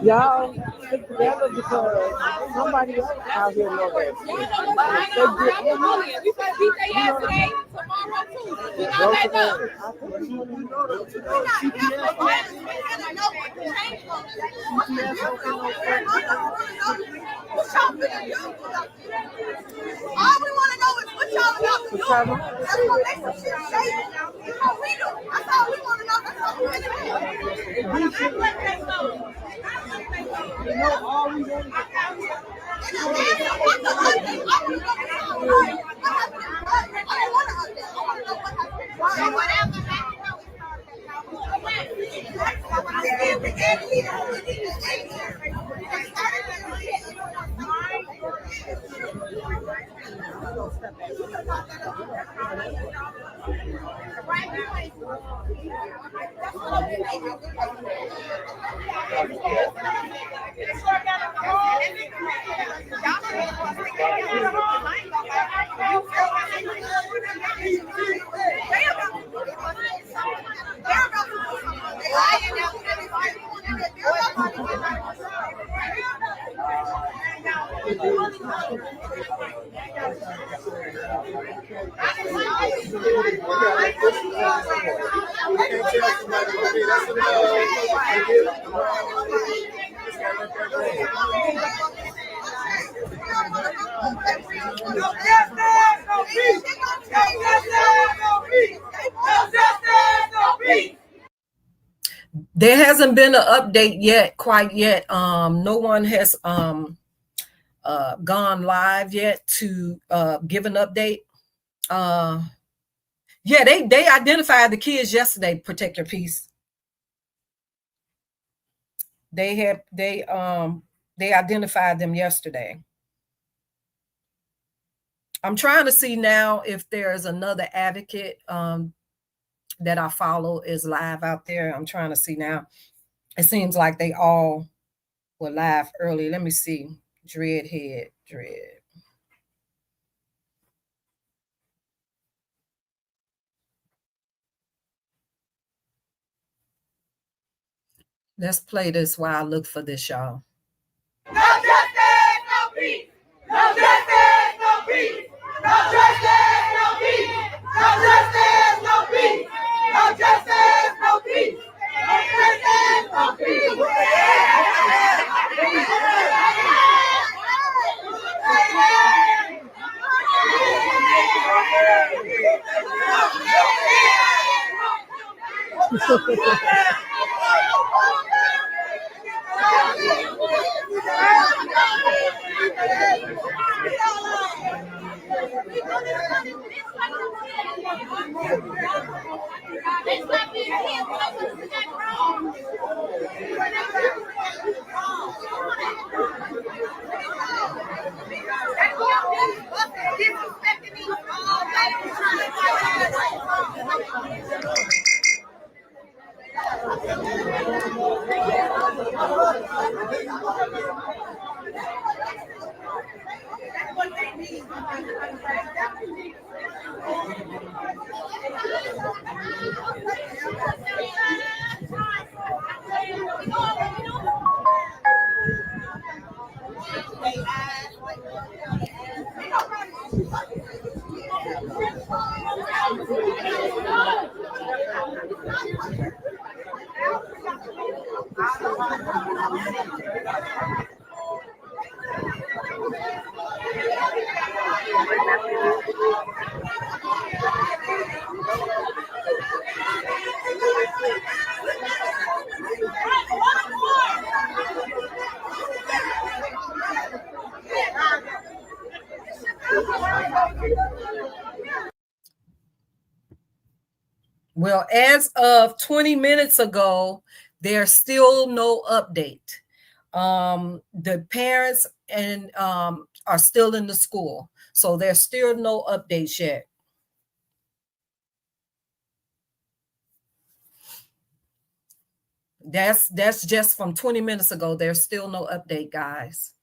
Y'all stick together because somebody else out here know that. All we want to know is what y'all about to do. That's what makes some shit shake. That's what we do. That's all we want to know. That's all we want to know. There hasn't been an update yet, quite yet. No one has gone live yet to give an update. Yeah, they identified the kids yesterday. Protect Your Peace. They identified them yesterday. I'm trying to see now if there's another advocate that I follow is live out there. I'm trying to see now. It seems like they all were live early. Let me see. Dread. Let's play this while I look for this, y'all. No justice, no peace. No justice, no peace. No justice, no peace. No justice, no peace. No justice, no peace. No justice, no peace. Well, as of 20 minutes ago, there's still no update. The parents and are still in the school, so there's still no updates yet. That's just from 20 minutes ago. There's still no update, guys.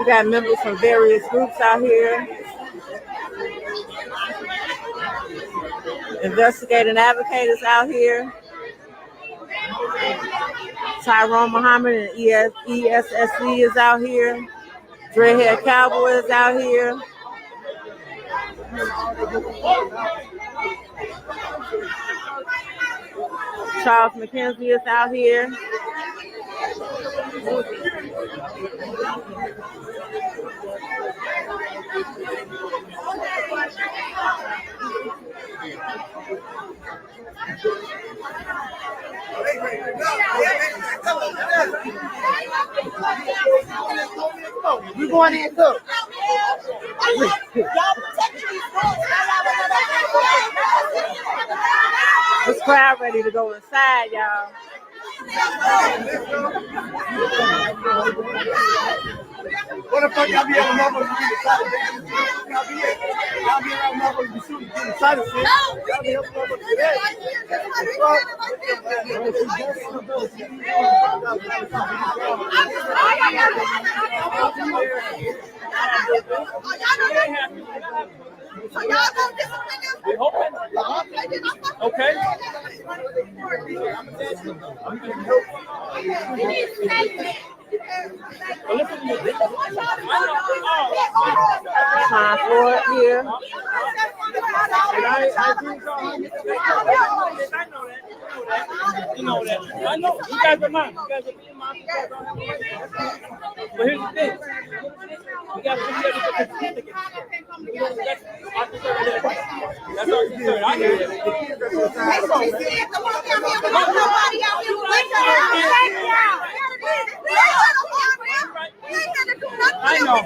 We got members from various groups out here. Investigating advocates out here. Tyrone Muhammad and ESSC is out here. Dreadhead Cowboy is out here. Charles McKenzie is out here. We going in too. This crowd ready to go inside, y'all. What the fuck y'all be having motherfuckers to be inside of that? Y'all be around motherfuckers to be shooting inside of shit. Y'all be helping motherfuckers do that. Okay. Time for it here. You know that. I know. You guys are mine. But here's the thing. We got to be able to certificate. That's our concern. I hear you. I know.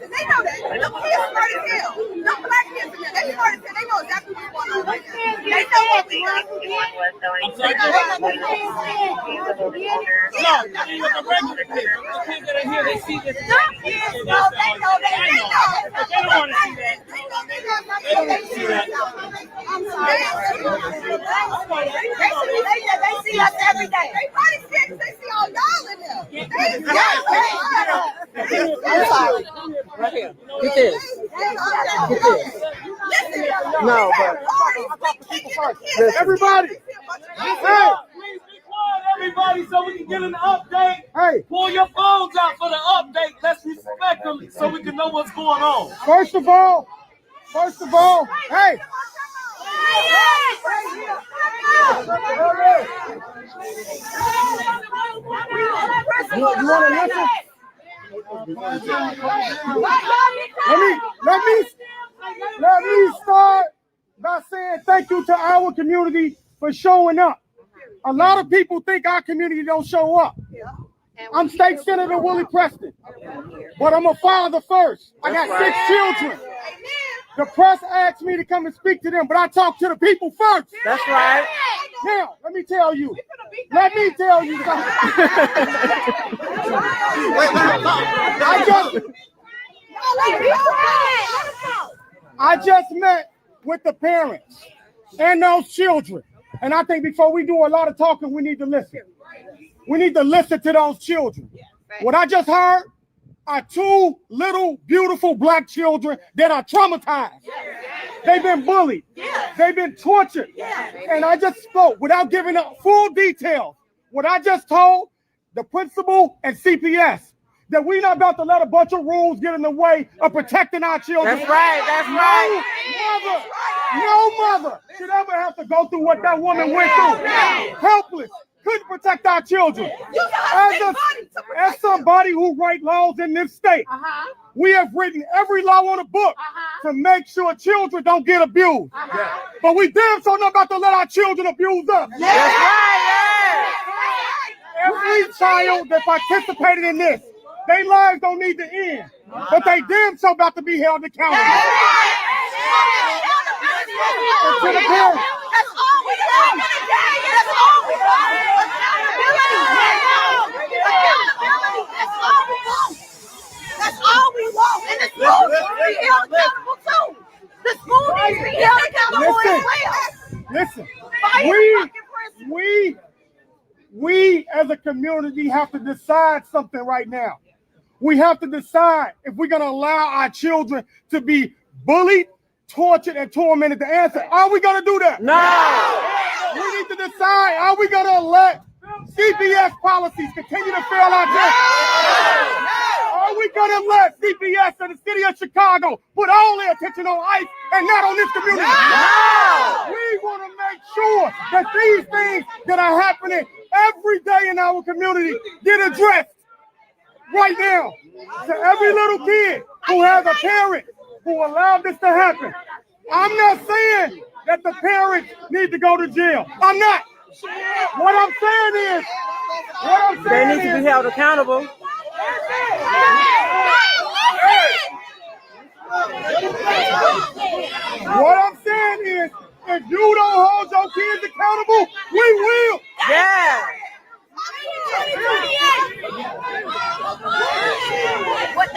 They know that. Them kids smart as hell. Them black kids, they smart as hell. They know exactly what's going on right now. They know what we got. I'm sorry. No, I mean with the regular kids. The kids that are here, they see this. Them kids know, they know. But they don't want to see that. They don't want to see that. I'm sorry. They see us every day. They probably see us. They see all y'all in there. I'm sorry. Right here. Get this. Get this. No, but Everybody. Please be quiet, everybody, so we can get an update. Hey, Pull your phones out for the update. Let's respect them so we can know what's going on. first of all, hey. You want to listen? Let me start by saying thank you to our community for showing up. A lot of people think our community don't show up. I'm State Senator Willie Preston, but I'm a father first. I got 6 children. The press asked me to come and speak to them, but I talk to the people first. that's right. Now, let me tell you something. I just met with the parents and those children. And I think before we do a lot of talking, we need to listen. We need to listen to those children. What I just heard are 2 little, beautiful black children that are traumatized. They've been bullied. They've been tortured. And I just spoke without giving up full details. What I just told the principal and CPS, that we're not about to let a bunch of rules get in the way of protecting our children. That's right. That's right. No mother should ever have to go through what that woman went through. Helpless. Couldn't protect our children. As somebody who writes laws in this state, we have written every law on the book to make sure children don't get abused. But we damn sure not about to let our children abuse us. That's right. Every child that participated in this, their lives don't need to end, but they damn sure about to be held accountable. And to the parents, That's all we want. That's all we want. That's all we want. And the school needs to be held accountable too. The school needs to be held accountable as well. Listen, we as a community have to decide something right now. We have to decide if we're going to allow our children to be bullied, tortured, and tormented. The answer, are we going to do that? No. We need to decide, are we going to let CPS policies continue to fail our children? Are we going to let CPS and the city of Chicago put all their attention on ICE and not on this community? No. We want to make sure that these things that are happening every day in our community get addressed right now. To every little kid who has a parent who allowed this to happen. I'm not saying that the parents need to go to jail. I'm not. What I'm saying is, They need to be held accountable. What I'm saying is, if you don't hold your kids accountable, we will. Yeah. That was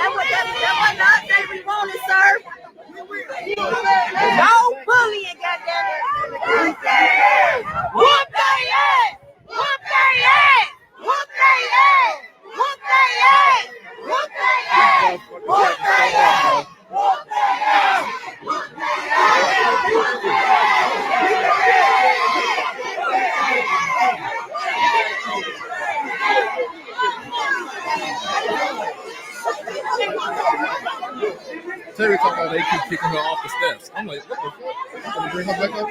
not that we wanted, sir. No bullying, goddammit. Whoop they ass! Whoop they ass! Whoop they ass! Whoop they ass! Whoop they ass! Whoop they ass! Whoop they ass! Whoop they ass! Whoop they Terry talking about they keep kicking her off the steps. I'm like, what the fuck? I'm gonna bring her back up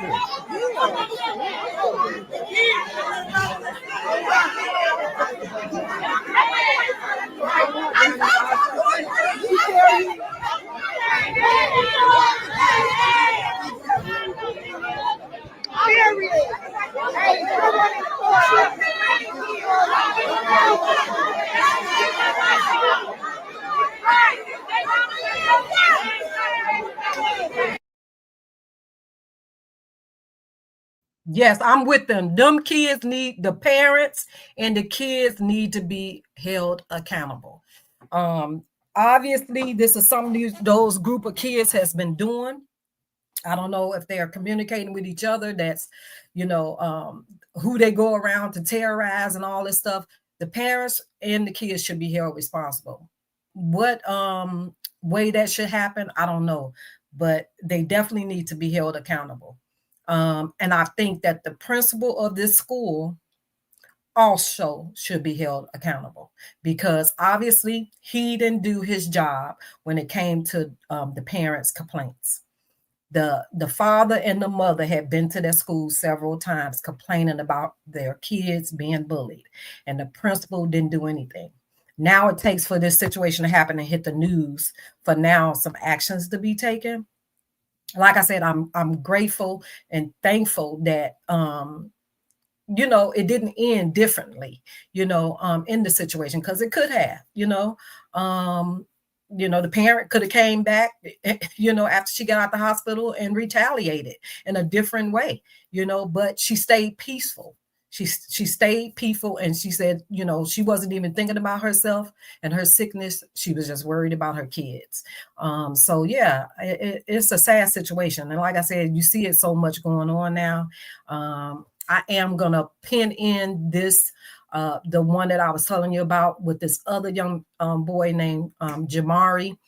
Yes, I'm with them. Them kids need, the parents and the kids need to be held accountable. Obviously, this is something those group of kids has been doing. I don't know if they are communicating with each other. That's, who they go around to terrorize and all this stuff. The parents and the kids should be held responsible. What way that should happen, I don't know, but they definitely need to be held accountable. And I think that the principal of this school also should be held accountable, because obviously he didn't do his job when it came to the parents' complaints. The father and the mother had been to their school several times complaining about their kids being bullied, and the principal didn't do anything. Now it takes for this situation to happen and hit the news for now some actions to be taken. Like I said, I'm grateful and thankful that it didn't end differently, in the situation, because it could have, the parent could have came back, after she got out the hospital and retaliated in a different way, but she stayed peaceful. She stayed peaceful, and she said, she wasn't even thinking about herself and her sickness. She was just worried about her kids. So yeah, it's a sad situation. And like I said, you see it so much going on now. I am going to pin in this, the one that I was telling you about with this other young boy named Jamari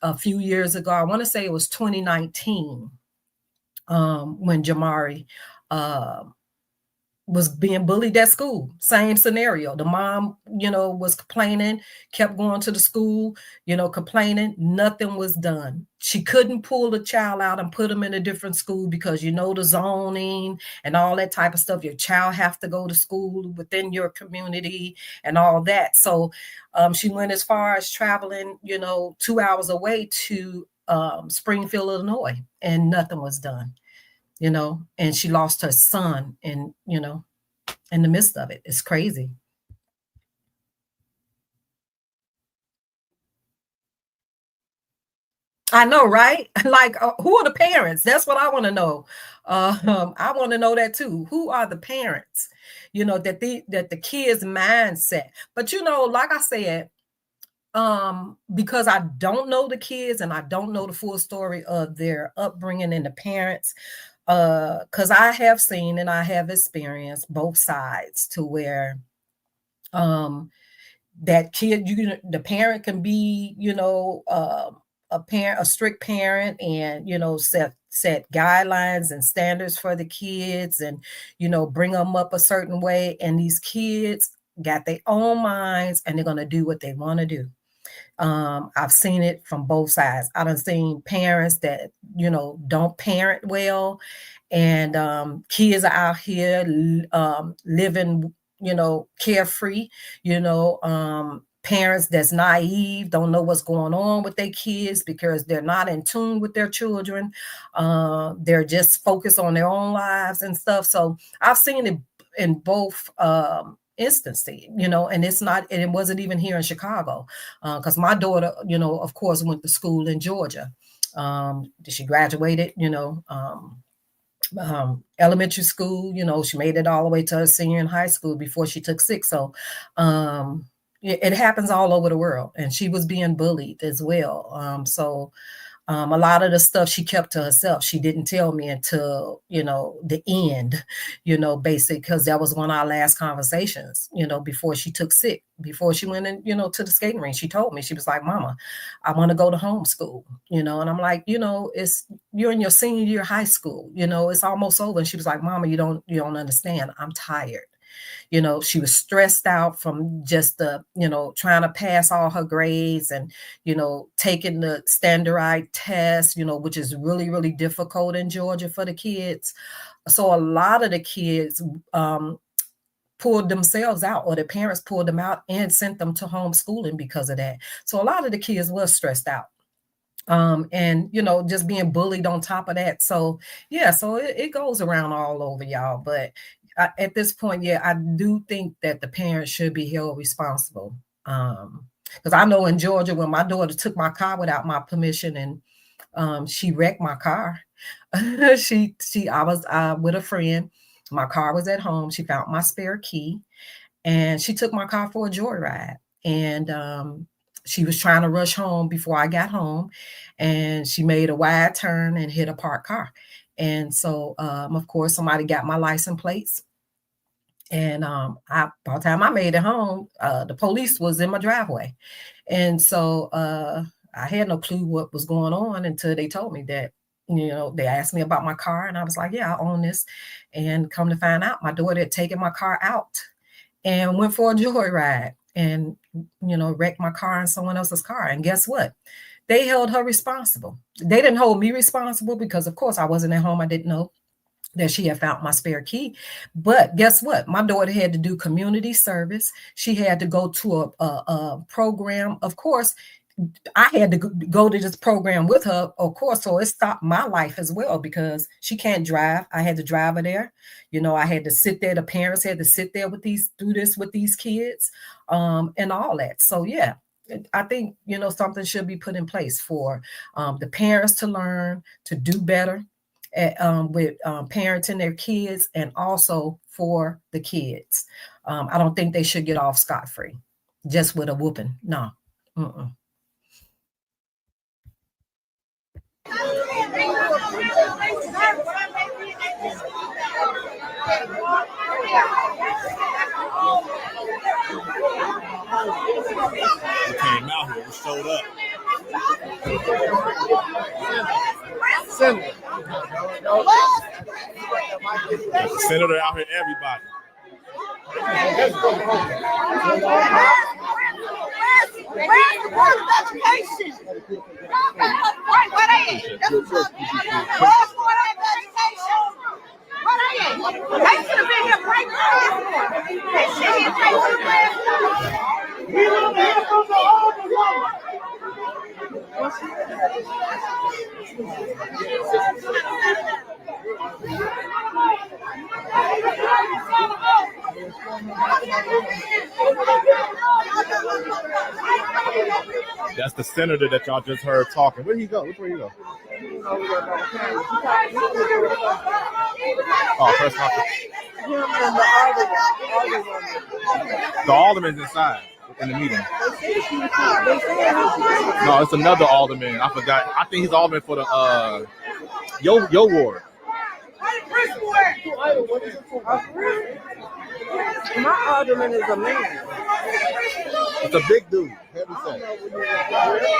a few years ago. I want to say it was 2019 when Jamari was being bullied at school. Same scenario. The mom, was complaining, kept going to the school, complaining. Nothing was done. She couldn't pull the child out and put him in a different school because, the zoning and all that type of stuff. Your child have to go to school within your community and all that. So she went as far as traveling, 2 hours away to Springfield, Illinois, and nothing was done. And she lost her son in the midst of it. It's crazy. I know, right? Like, who are the parents? That's what I want to know. I want to know that too. Who are the parents? That the kids' mindset. But like I said, because I don't know the kids and I don't know the full story of their upbringing and the parents. Because I have seen and I have experienced both sides, to where That kid, the parent can be, a strict parent, and set guidelines and standards for the kids, and bring them up a certain way. And these kids got their own minds, and they're going to do what they want to do. I've seen it from both sides. I done seen parents that don't parent well, and kids are out here living carefree. Parents that's naive, don't know what's going on with their kids because they're not in tune with their children. They're just focused on their own lives and stuff. So I've seen it in both instances, and it wasn't even here in Chicago, because my daughter, of course, went to school in Georgia. She graduated, elementary school, she made it all the way to her senior in high school before she took sick. So it happens all over the world, and she was being bullied as well. So a lot of the stuff she kept to herself. She didn't tell me until, the end, basically, because that was one of our last conversations, before she took sick, before she went in, to the skating rink. She told me, she was like, "Mama, I want to go to homeschool," and I'm like, you're in your senior year of high school, it's almost over. And she was like, "Mama, you don't understand. I'm tired." She was stressed out from just trying to pass all her grades and, taking the standardized test, which is really, really difficult in Georgia for the kids. So a lot of the kids pulled themselves out, or their parents pulled them out and sent them to homeschooling because of that. So a lot of the kids were stressed out. And just being bullied on top of that. So yeah, so it goes around all over, y'all. But at this point, yeah, I do think that the parents should be held responsible. Because I know in Georgia, when my daughter took my car without my permission, and she wrecked my car. I was with a friend. My car was at home. She found my spare key, and she took my car for a joyride. And she was trying to rush home before I got home, and she made a wide turn and hit a parked car. And so, of course, somebody got my license plates. And by the time I made it home, the police was in my driveway. And so I had no clue what was going on until they told me that, they asked me about my car. And I was like, yeah, I own this. And come to find out, my daughter had taken my car out and went for a joyride and, wrecked my car and someone else's car. And guess what? They held her responsible. They didn't hold me responsible because, of course, I wasn't at home. I didn't know that she had found my spare key. But guess what? My daughter had to do community service. She had to go to a program. Of course, I had to go to this program with her, of course. So it stopped my life as well because she can't drive. I had to drive her there. I had to sit there. The parents had to sit there do this with these kids, and all that. So yeah. I think, something should be put in place for the parents to learn to do better with parenting their kids, and also for the kids. I don't think they should get off scot-free just with a whooping. No. Mm-mm. We came out here, we showed up. There's a senator out here, everybody. Where's the Board of Education? Where they at? Where's the Board of Education? Where they at? They should have been here right now. They should have been here last night. We want to hear from the older woman. That's the senator that y'all just heard talking. Where'd he go? Which way you go? Oh, press conference. The alderman's inside in the meeting. No, it's another alderman. I forgot. I think he's alderman for the your ward. My alderman is a man. It's a big dude. Heavy set.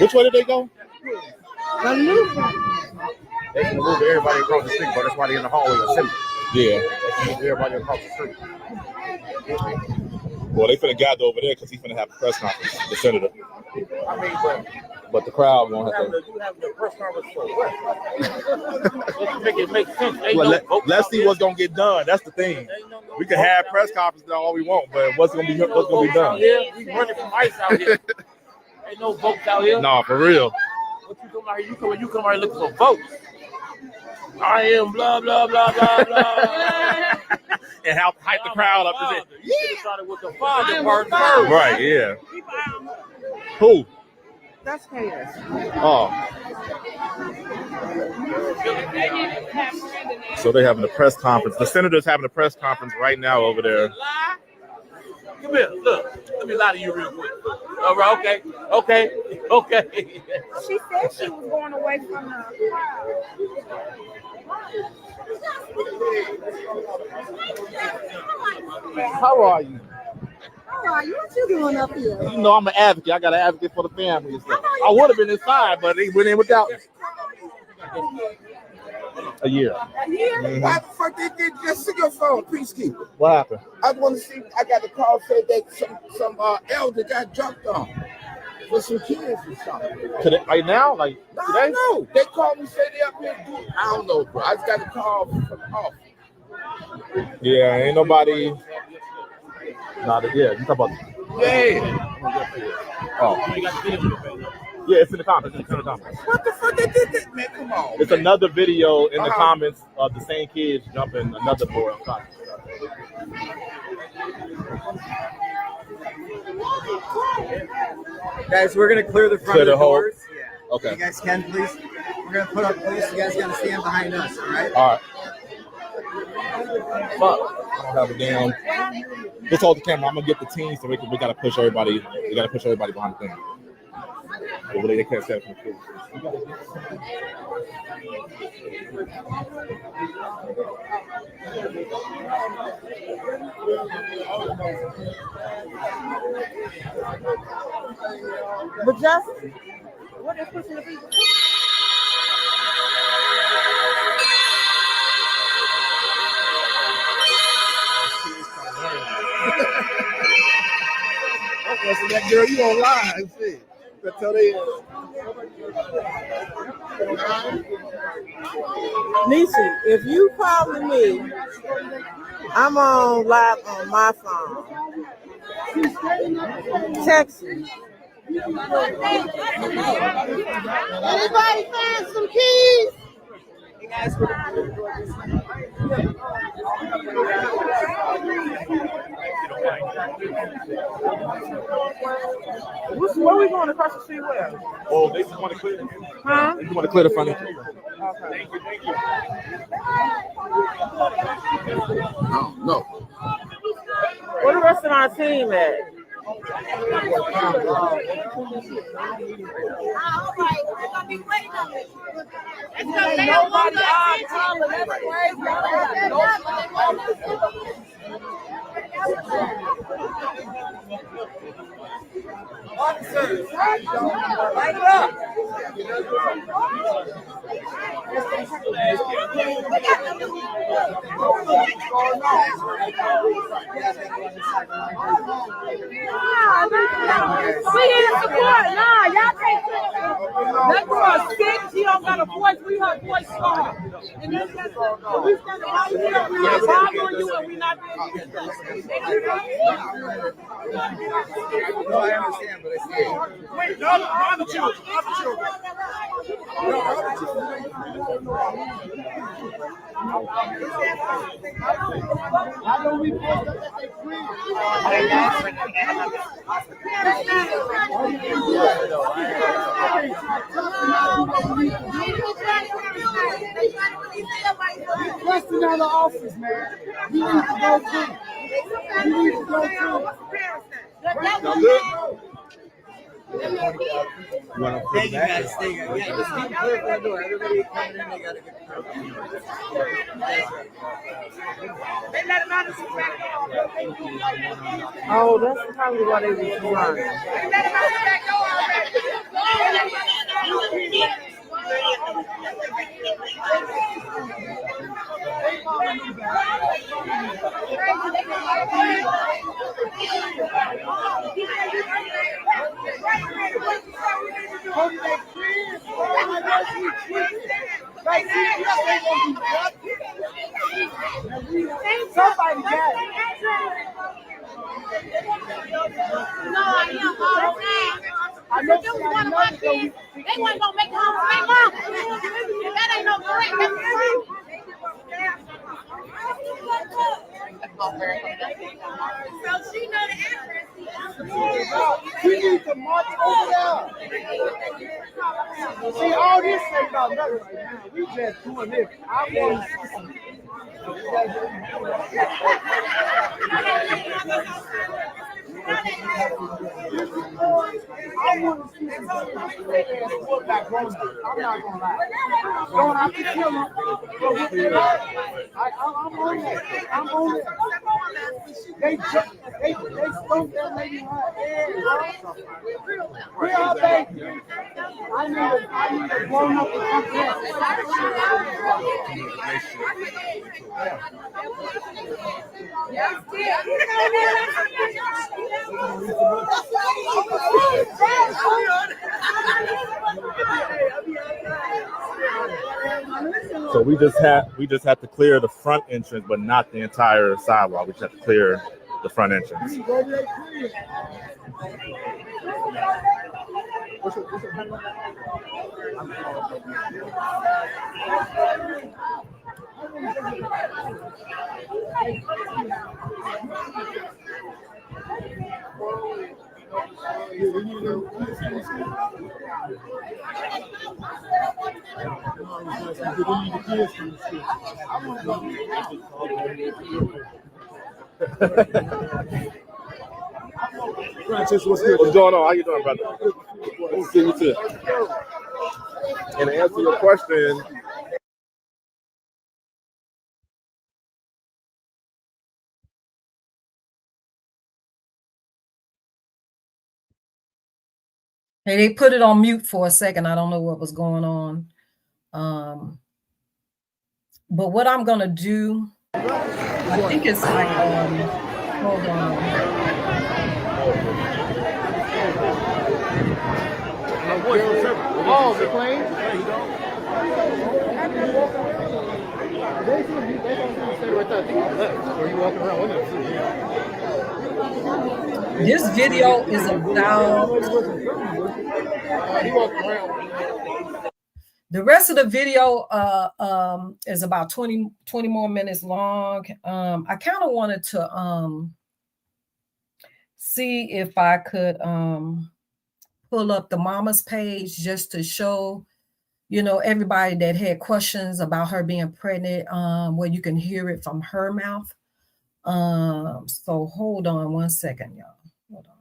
Which way did they go? They can move everybody across the street, but that's why they're in the hallway assembly. Yeah. They can move everybody across the street. Well, they finna gather over there because he's finna have a press conference, the senator. I mean, But the crowd won't have to. you have the press conference for what? Let's make it make sense. They Well, know votes let's out see there. what's gonna get done. That's the thing. We can have press conferences all we want, but what's gonna be Ain't no votes out done? here. We running from ice out here. Ain't no votes out here. No, for real. What you come out here? You come out here looking for votes. I am blah blah blah blah blah. And hype the crowd up. Father. You should have started with the father part first. Right, yeah. Who? That's chaos. Oh. So they're having a press conference. The senator's having a press conference right now over there. Lie? Come here, look. Let me lie to you real quick. All right, okay. She said she was going away from the How are you? What you doing up here? You know I'm an advocate. I got an advocate for the family and stuff. I would have been inside, but they went in without me. A year. Why the fuck they did just see your phone, peacekeeper? What happened? I want to see. I got the call said that some elder got jumped on with some kids or something. Today, right now? Like No, today? no. They called me, say they up here. I don't know, bro. I just got a call from the office. Yeah, ain't nobody. Yeah, you talk about. Yeah. Oh. Yeah, it's in the comments. What the fuck they did that? Man, come on. It's another video in the Uh-huh. comments of the same kids jumping another boy on top. Guys, we're gonna clear the front Clear of the the whole- doors. Yeah. Okay. You guys can, please. We're gonna put up police. You guys gotta stand behind us, all right? All right. Fuck. I don't have a damn. Just hold the camera. I'm gonna get the team so we gotta push everybody. We gotta push everybody behind the thing. They can't set it from the field. But just what they're pushing the people. That girl, you online, see. Tell they. Nisi, if you calling me, I'm on live on my phone. Text me. Anybody find some keys? Where we going across the street? Where? Oh, they just want to clear. Huh? They just want to clear the front end. No. Where the rest of our team at? We in support. Nah, y'all can't do it. That girl sick. She don't got a voice. We her voice strong. And we standing right here. We are bothering you and we not doing this. No, I understand, but I see. Wait, no, other children. Why don't we post up that they free? another office, man. We need to go too. We need to go too. Thank you guys. Thank you. Yeah, just keep clear for the door. Everybody coming in, they gotta get clear. They let him out of the back door. Oh, that's probably why they was running. They let him out the back Somebody got it. No, I am all the time. I know you one of my kids. They wasn't gonna make it home to their mom. And that ain't no threat. That's true. So she know the address. We need to march over there. See, all this ain't about nothing right now. We just doing this. I want to see some. I want to see some quarterback going. I'm not gonna lie. Don't have to kill him. I'm on that. I'm on that. They stumped that lady in her head. Where are they? I need a grown up to come So we just had to clear the front entrance, but not the entire sidewalk. We just have to clear the front entrance. Francis, what's good? What's going on? How you doing, brother? Good to see you too. And to answer your question, Hey, they put it on mute for a second. I don't know what was going on. But what I'm gonna do, I think it's like, hold on. Oh, the plane? This video is about the rest of the video is about 20 more minutes long. I kind of wanted to see if I could pull up the mama's page just to show, you know, everybody that had questions about her being pregnant, where you can hear it from her mouth. So hold on one second, y'all. Hold on.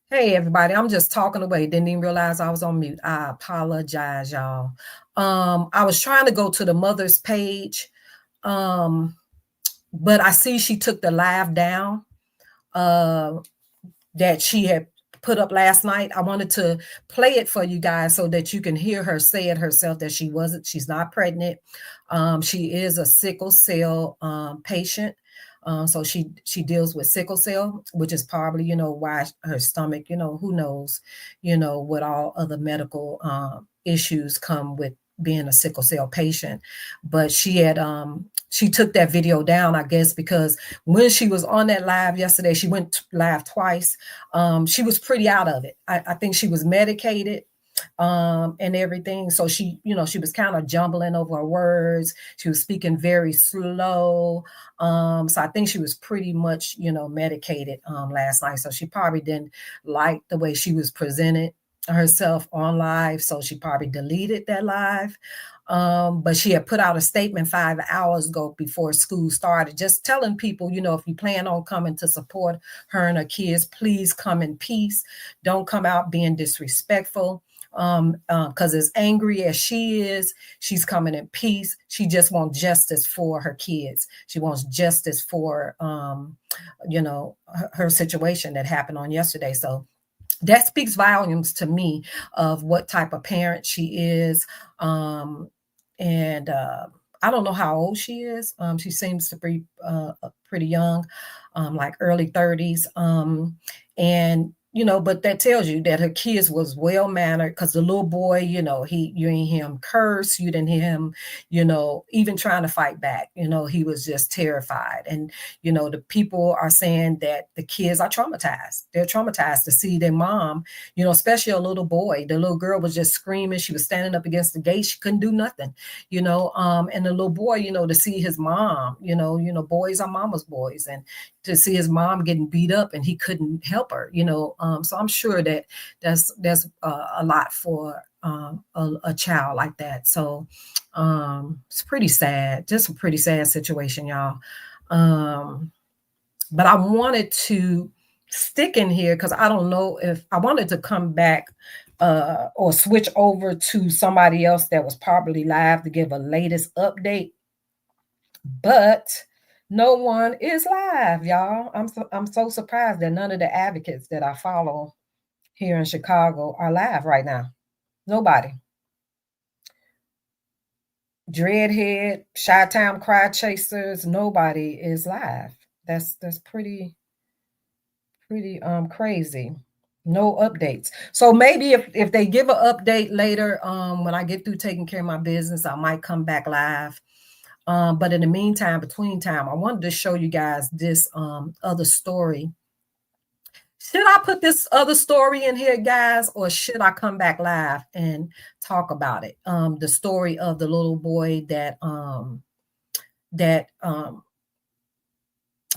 Hey, everybody. I'm just talking away. Didn't even realize I was on mute. I apologize, y'all. I was trying to go to the mother's page, but I see she took the live down that she had put up last night. I wanted to play it for you guys so that you can hear her say it herself, that she's not pregnant. She is a sickle cell patient. So she deals with sickle cell, which is probably, you know, why her stomach, you know, who knows, you know, what all other medical issues come with being a sickle cell patient. But she had she took that video down, I guess, because when she was on that live yesterday, she went live twice. She was pretty out of it. I think she was medicated and everything. So she, you know, she was kind of jumbling over her words. She was speaking very slow. So I think she was pretty much, you know, medicated last night. So she probably didn't like the way she was presented herself on live. So she probably deleted that live. But she had put out a statement 5 hours ago before school started, just telling people, you know, if you plan on coming to support her and her kids, please come in peace. Don't come out being disrespectful. Because as angry as she is, she's coming in peace. She just wants justice for her kids. She wants justice for, you know, her situation that happened on yesterday. So that speaks volumes to me of what type of parent she is. And I don't know how old she is. She seems to be pretty young, like early 30s. And you know, but that tells you that her kids was well mannered, because the little boy, you know, you didn't hear him curse, you didn't hear him, you know, even trying to fight back. You know, he was just terrified. And you know, the people are saying that the kids are traumatized. They're traumatized to see their mom, you know, especially a little boy. The little girl was just screaming. She was standing up against the gate. She couldn't do nothing, you know. And the little boy, you know, to see his mom, you know, boys are mama's boys, and to see his mom getting beat up and he couldn't help her, you know. So I'm sure that that's a lot for a child like that. So it's pretty sad, just a pretty sad situation, y'all. But I wanted to stick in here because I don't know if I wanted to come back or switch over to somebody else that was probably live to give a latest update. But no one is live, y'all. I'm so surprised that none of the advocates that I follow here in Chicago are live right now. Nobody. Dreadhead, Chi-Town Cry Chasers, nobody is live. That's pretty crazy. No updates. So maybe if they give an update later, when I get through taking care of my business, I might come back live. But in the meantime, between time, I wanted to show you guys this other story. Should I put this other story in here, guys, or should I come back live and talk about it? The story of the little boy that hung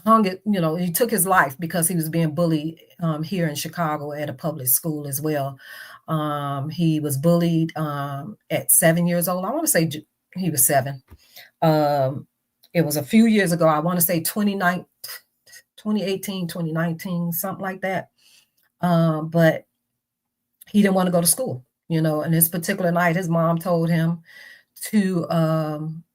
it, you know, he took his life because he was being bullied here in Chicago at a public school as well. He was bullied at 7 years old. I want to say he was 7. It was a few years ago. I want to say 2018, 2019, something like that. But he didn't want to go to school, you know, and this particular night, his mom told him to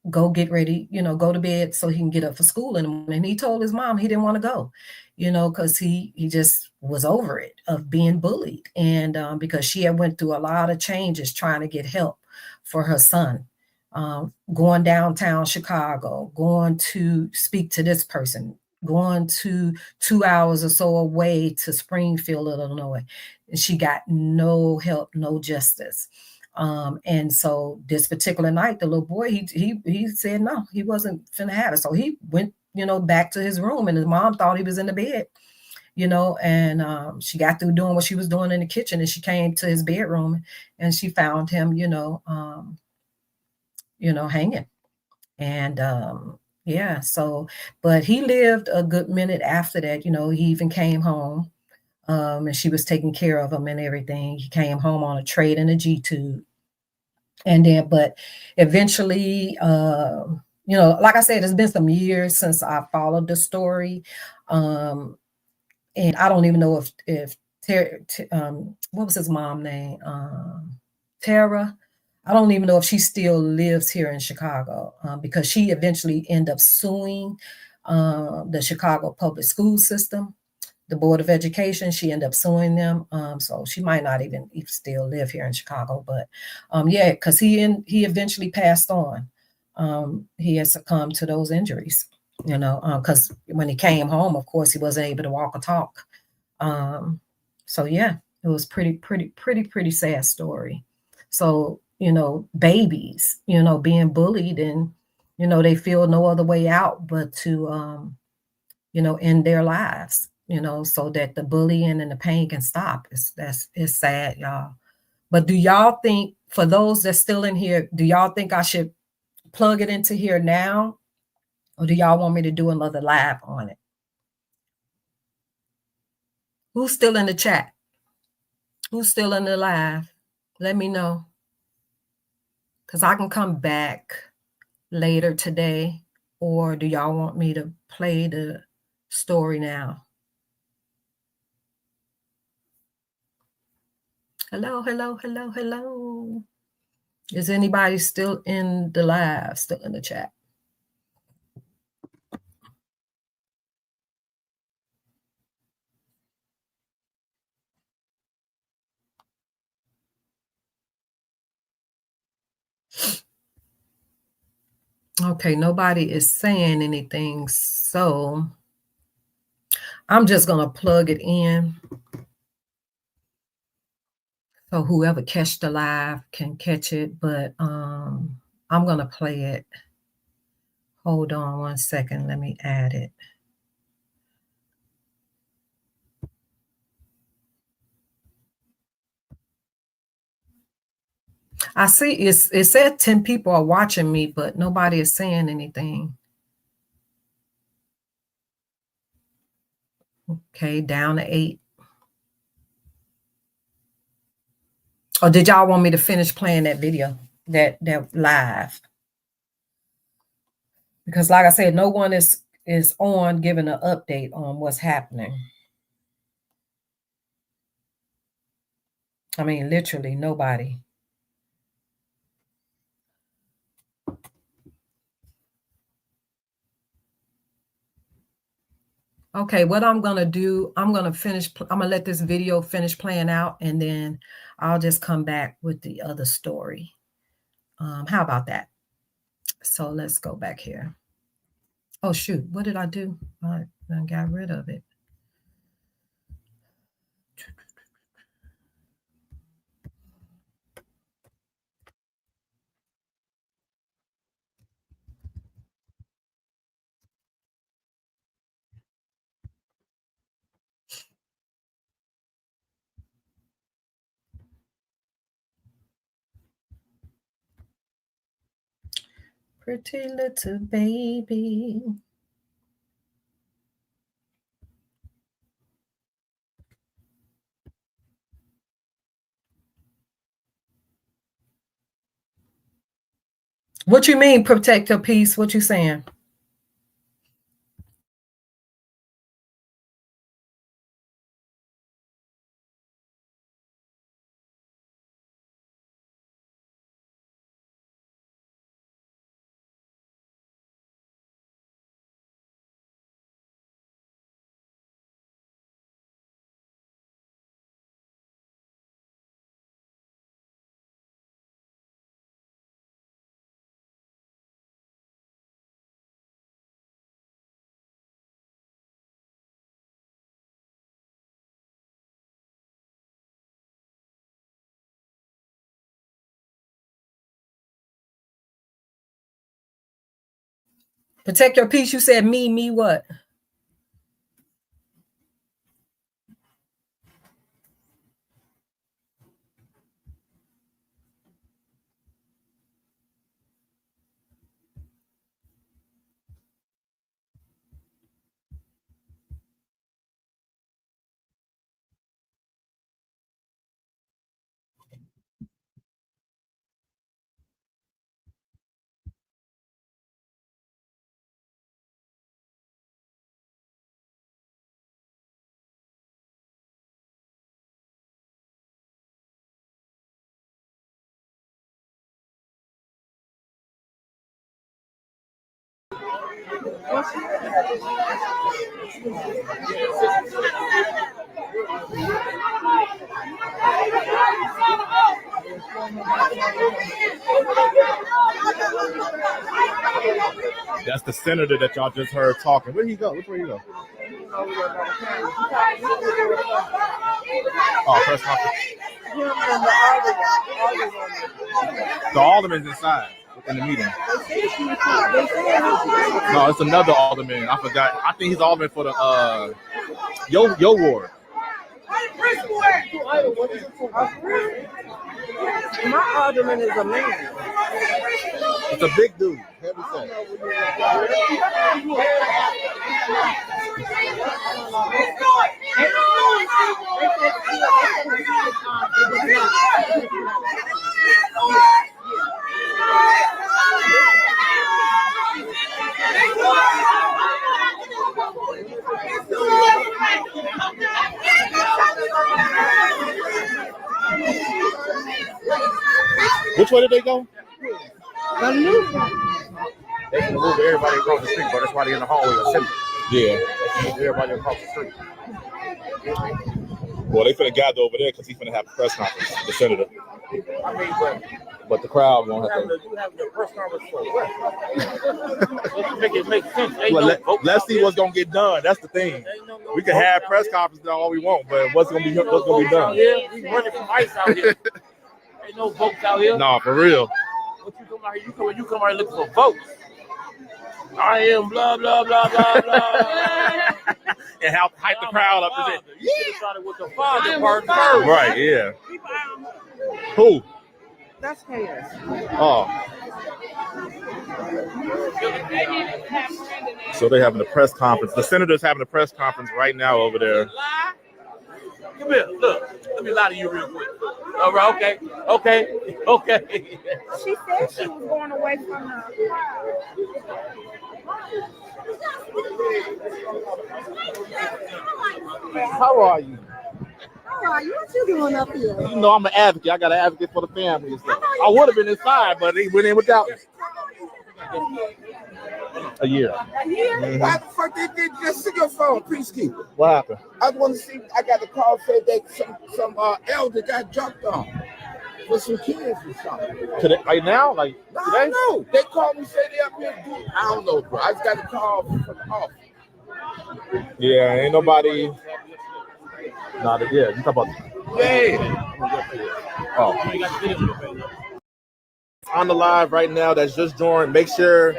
go get ready, you know, go to bed so he can get up for school in the morning. And he told his mom he didn't want to go, you know, because he just was over it of being bullied. And because she had went through a lot of changes trying to get help for her son. Going downtown Chicago, going to speak to this person, going to 2 hours or so away to Springfield, Illinois. And she got no help, no justice. And so this particular night, the little boy, he said no, he wasn't finna have it. So he went, you know, back to his room, and his mom thought he was in the bed, you know, and she got through doing what she was doing in the kitchen, and she came to his bedroom and she found him, you know, hanging. And yeah, so, but he lived a good minute after that. You know, he even came home and she was taking care of him and everything. He came home on a trade in a G-tube. And then, but eventually, you know, like I said, it's been some years since I followed the story. And I don't even know if what was his mom name? Tara. I don't even know if she still lives here in Chicago because she eventually ended up suing the Chicago public school system, the Board of Education. She ended up suing them. So she might not even still live here in Chicago. But yeah, because he eventually passed on. He had succumbed to those injuries, you know, because when he came home, of course, he wasn't able to walk or talk. So yeah, it was pretty sad story. So, you know, babies, you know, being bullied and, you know, they feel no other way out but to, you know, end their lives, you know, so that the bullying and the pain can stop. It's sad, y'all. But do y'all think, for those that's still in here, do y'all think I should plug it into here now? Or do y'all want me to do another live on it? Who's still in the chat? Who's still in the live? Let me know. Because I can come back later today. Or do y'all want me to play the story now? Hello, hello, hello, hello. Is anybody still in the live, still in the chat? Okay, nobody is saying anything, so I'm just going to plug it in. So whoever catch the live can catch it, but I'm going to play it. Hold on 1 second. Let me add it. I see it said 10 people are watching me, but nobody is saying anything. Okay, down to 8. Or did y'all want me to finish playing that video, that live? Because like I said, no one is on giving an update on what's happening. I mean, literally nobody. Okay, what I'm going to do, I'm going to let this video finish playing out, and then I'll just come back with the other story. How about that? So let's go back here. Oh, shoot. What did I do? I got rid of it. Pretty little baby. What you mean, protect your peace? What you saying? Protect your peace. You said me what? That's the senator that y'all just heard talking. Where'd he go? Which way he go? Oh, press conference. The alderman's inside in the meeting. No, it's another alderman. I forgot. I think he's alderman for the Yo ward. My alderman is a man. It's a big dude. Heavy set. Which way did they go? The new They can move everybody across the street, but that's why they're in the hallway assembly. Yeah. They can move everybody across the street. Well, they finna gather over there because he's finna have a press conference, the senator. I mean, But the crowd won't have to. you have the press conference for what? Let's make it make sense. Ain't Well, no votes let's out see there. what's gonna get done. That's the thing. Ain't no We can votes have out press there. conferences all we want, but what's gonna be Ain't no votes out done? here. We running from ice out here. Ain't no votes out here. No, for real. What you come out here? You come out here looking for votes. I am blah blah blah blah blah. And hype the crowd up. You should have started with the father part first. Right, yeah. Who? that's chaos. Oh. So they're having a press conference. The senator's having a press conference right now over there. Come here, look. Let me lie to you real quick. All right, okay. She said she was going away from the How are you? What you doing up here? You know I'm an advocate. I got an advocate for the family and stuff. I would have been inside, but they went in without me. A year. Why the fuck they did just see your phone, peacekeeper? What happened? I want to see. I got the call said that some elder got jumped on for some kids or something. Today, right now? Like No, I today? don't know. They called me, say they up here. I don't know, bro. I just got a call from the office. Yeah, ain't nobody. Not yeah. You talk about. Yeah. Oh. On the live right now that's just joined. Make sure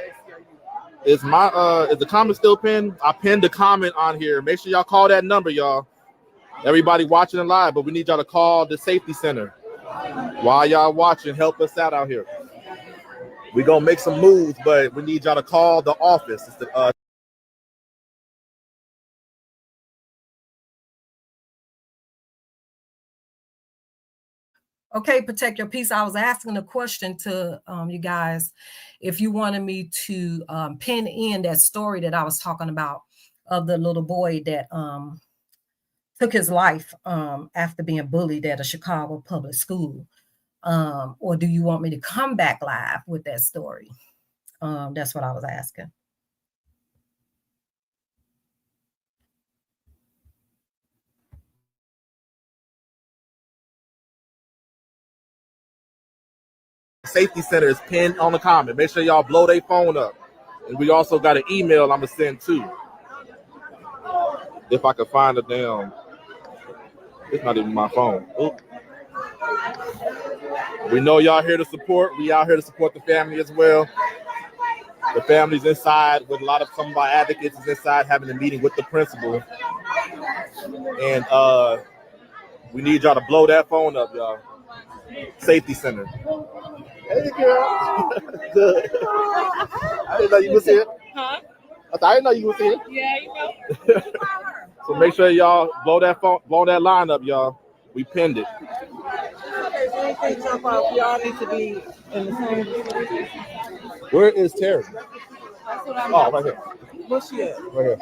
is the comment still pinned? I pinned the comment on here. Make sure y'all call that number, y'all. Everybody watching it live, but we need y'all to call the safety center. While y'all watching, help us out here. We gonna make some moves, but we need y'all to call the office. It's the Okay, protect your peace. I was asking a question to you guys if you wanted me to pin in that story that I was talking about of the little boy that took his life after being bullied at a Chicago public school. Or do you want me to come back live with that story? That's what I was asking. safety center is pinned on the comment. Make sure y'all blow their phone up. And we also got an email I'm gonna send too. If I could find a damn, it's not even my phone. Oop. We know y'all here to support. We out here to support the family as well. The family's inside with some of our advocates is inside having a meeting with the principal. And we need y'all to blow that phone up, y'all. Safety center. Hey, girl. Good. I didn't know you was here. Huh? I didn't know you was here. Yeah, you know. So make sure y'all blow that line up, y'all. We pinned it. Anything jump out, y'all need to be in the same. Where is Terry? Oh, right here. What's she at? Right here.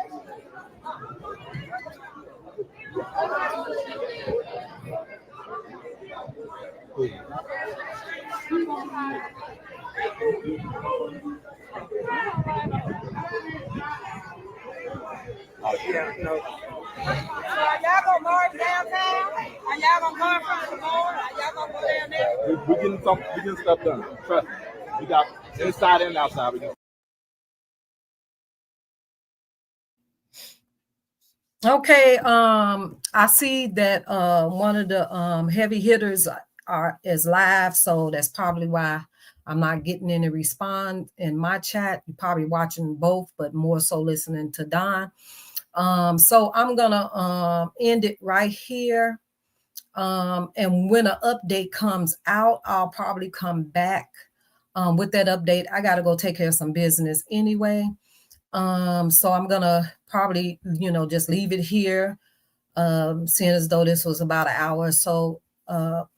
Yeah, no. So are y'all gonna march downtown? Are y'all gonna march from the mall? Are y'all gonna go down there? We getting stuff done. Trust me. We got inside and outside. We can. Okay, I see that one of the heavy hitters is live, so that's probably why I'm not getting any response in my chat. You're probably watching both, but more so listening to Don. So I'm gonna end it right here. And when an update comes out, I'll probably come back with that update. I gotta go take care of some business anyway. So I'm gonna probably, just leave it here, seeing as though this was about an hour or so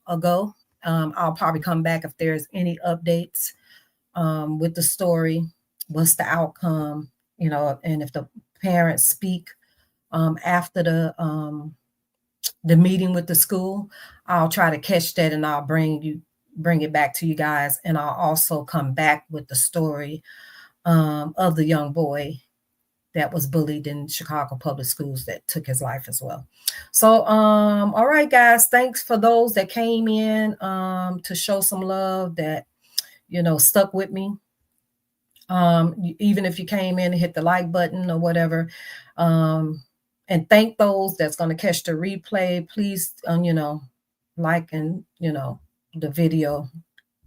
ago. I'll probably come back if there's any updates with the story, what's the outcome, and if the parents speak after the meeting with the school, I'll try to catch that and I'll bring it back to you guys. And I'll also come back with the story of the young boy that was bullied in Chicago public schools that took his life as well. So, all right, guys, thanks for those that came in to show some love, that, stuck with me. Even if you came in and hit the like button or whatever. And thank those that's going to catch the replay. Please, like and, the video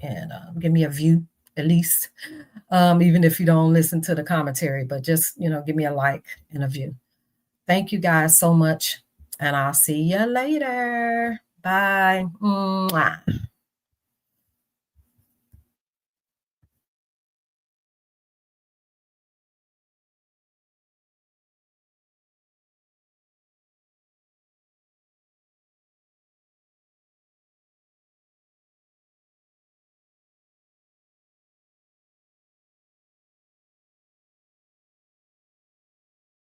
and give me a view at least. Even if you don't listen to the commentary, but just, give me a like and a view. Thank you guys so much. And I'll see you later. Bye. Mwah.